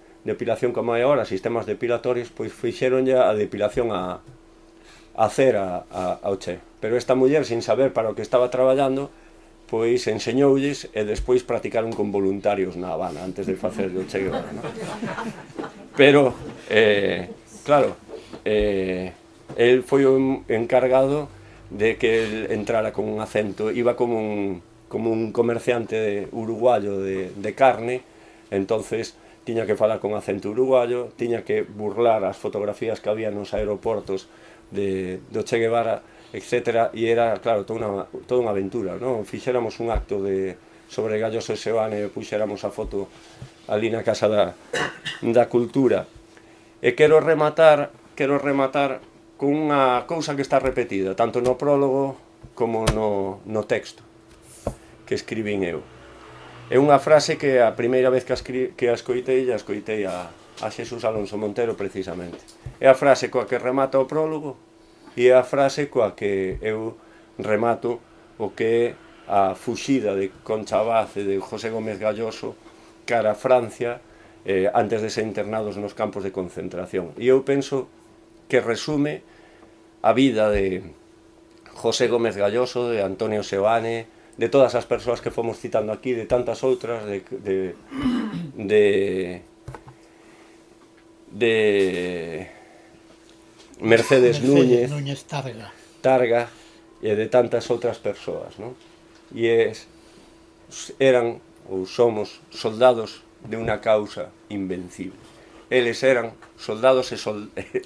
como hai agora, sistemas depilatorios, pois fixeronlle a depilación a cera ao Che. Pero esta muller, sin saber para o que estaba traballando, pois enseñoulles e despois practicaron con voluntarios na Habana antes de facer o Che Guevara, non? Pero, claro, el foi o encargado de que el entrara con un acento, iba como un comerciante uruguayo de carne, entonces tiña que falar con acento uruguayo, tiña que burlar as fotografías que había nos aeroportos do Che Guevara, etc. E era, claro, toda unha aventura, non? Fixéramos un acto sobre Galloso e Seoane e puxéramos a foto ali na Casa da Cultura. E quero rematar con unha cousa que está repetida, tanto no prólogo como no texto que escribín eu. É unha frase que a primeira vez que a escoitei a Xesús Alonso Montero precisamente. É a frase coa que remata o prólogo e é a frase coa que eu remato o que é a fuxida de Concha Abad e de José Gómez Galloso cara a Francia antes de ser internados nos campos de concentración. E eu penso que resume a vida de José Gómez Galloso, de Antonio Seoane, de todas as persoas que fomos citando aquí, de tantas outras, de Mercedes Núñez Targa e de tantas outras persoas, non? E eran ou somos soldados de unha causa invencible. Eles eran soldados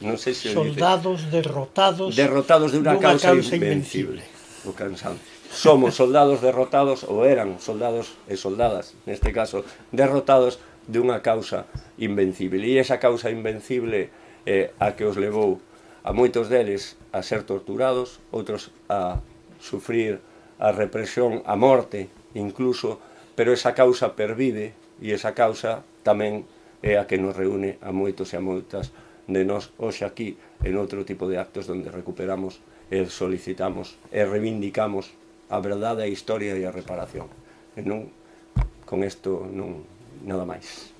non sei se soldados derrotados de unha causa invencible. O cansancio. Somos soldados derrotados, ou eran soldados e soldadas, neste caso, derrotados de unha causa invencible. E esa causa invencible é a que os levou a moitos deles a ser torturados, outros a sufrir a represión, a morte incluso, pero esa causa pervive e esa causa tamén é a que nos reúne a moitos e a moitas de nós hoxe aquí en outro tipo de actos onde recuperamos e solicitamos e reivindicamos a verdade, a historia e a reparación. E non, con isto, non, nada máis.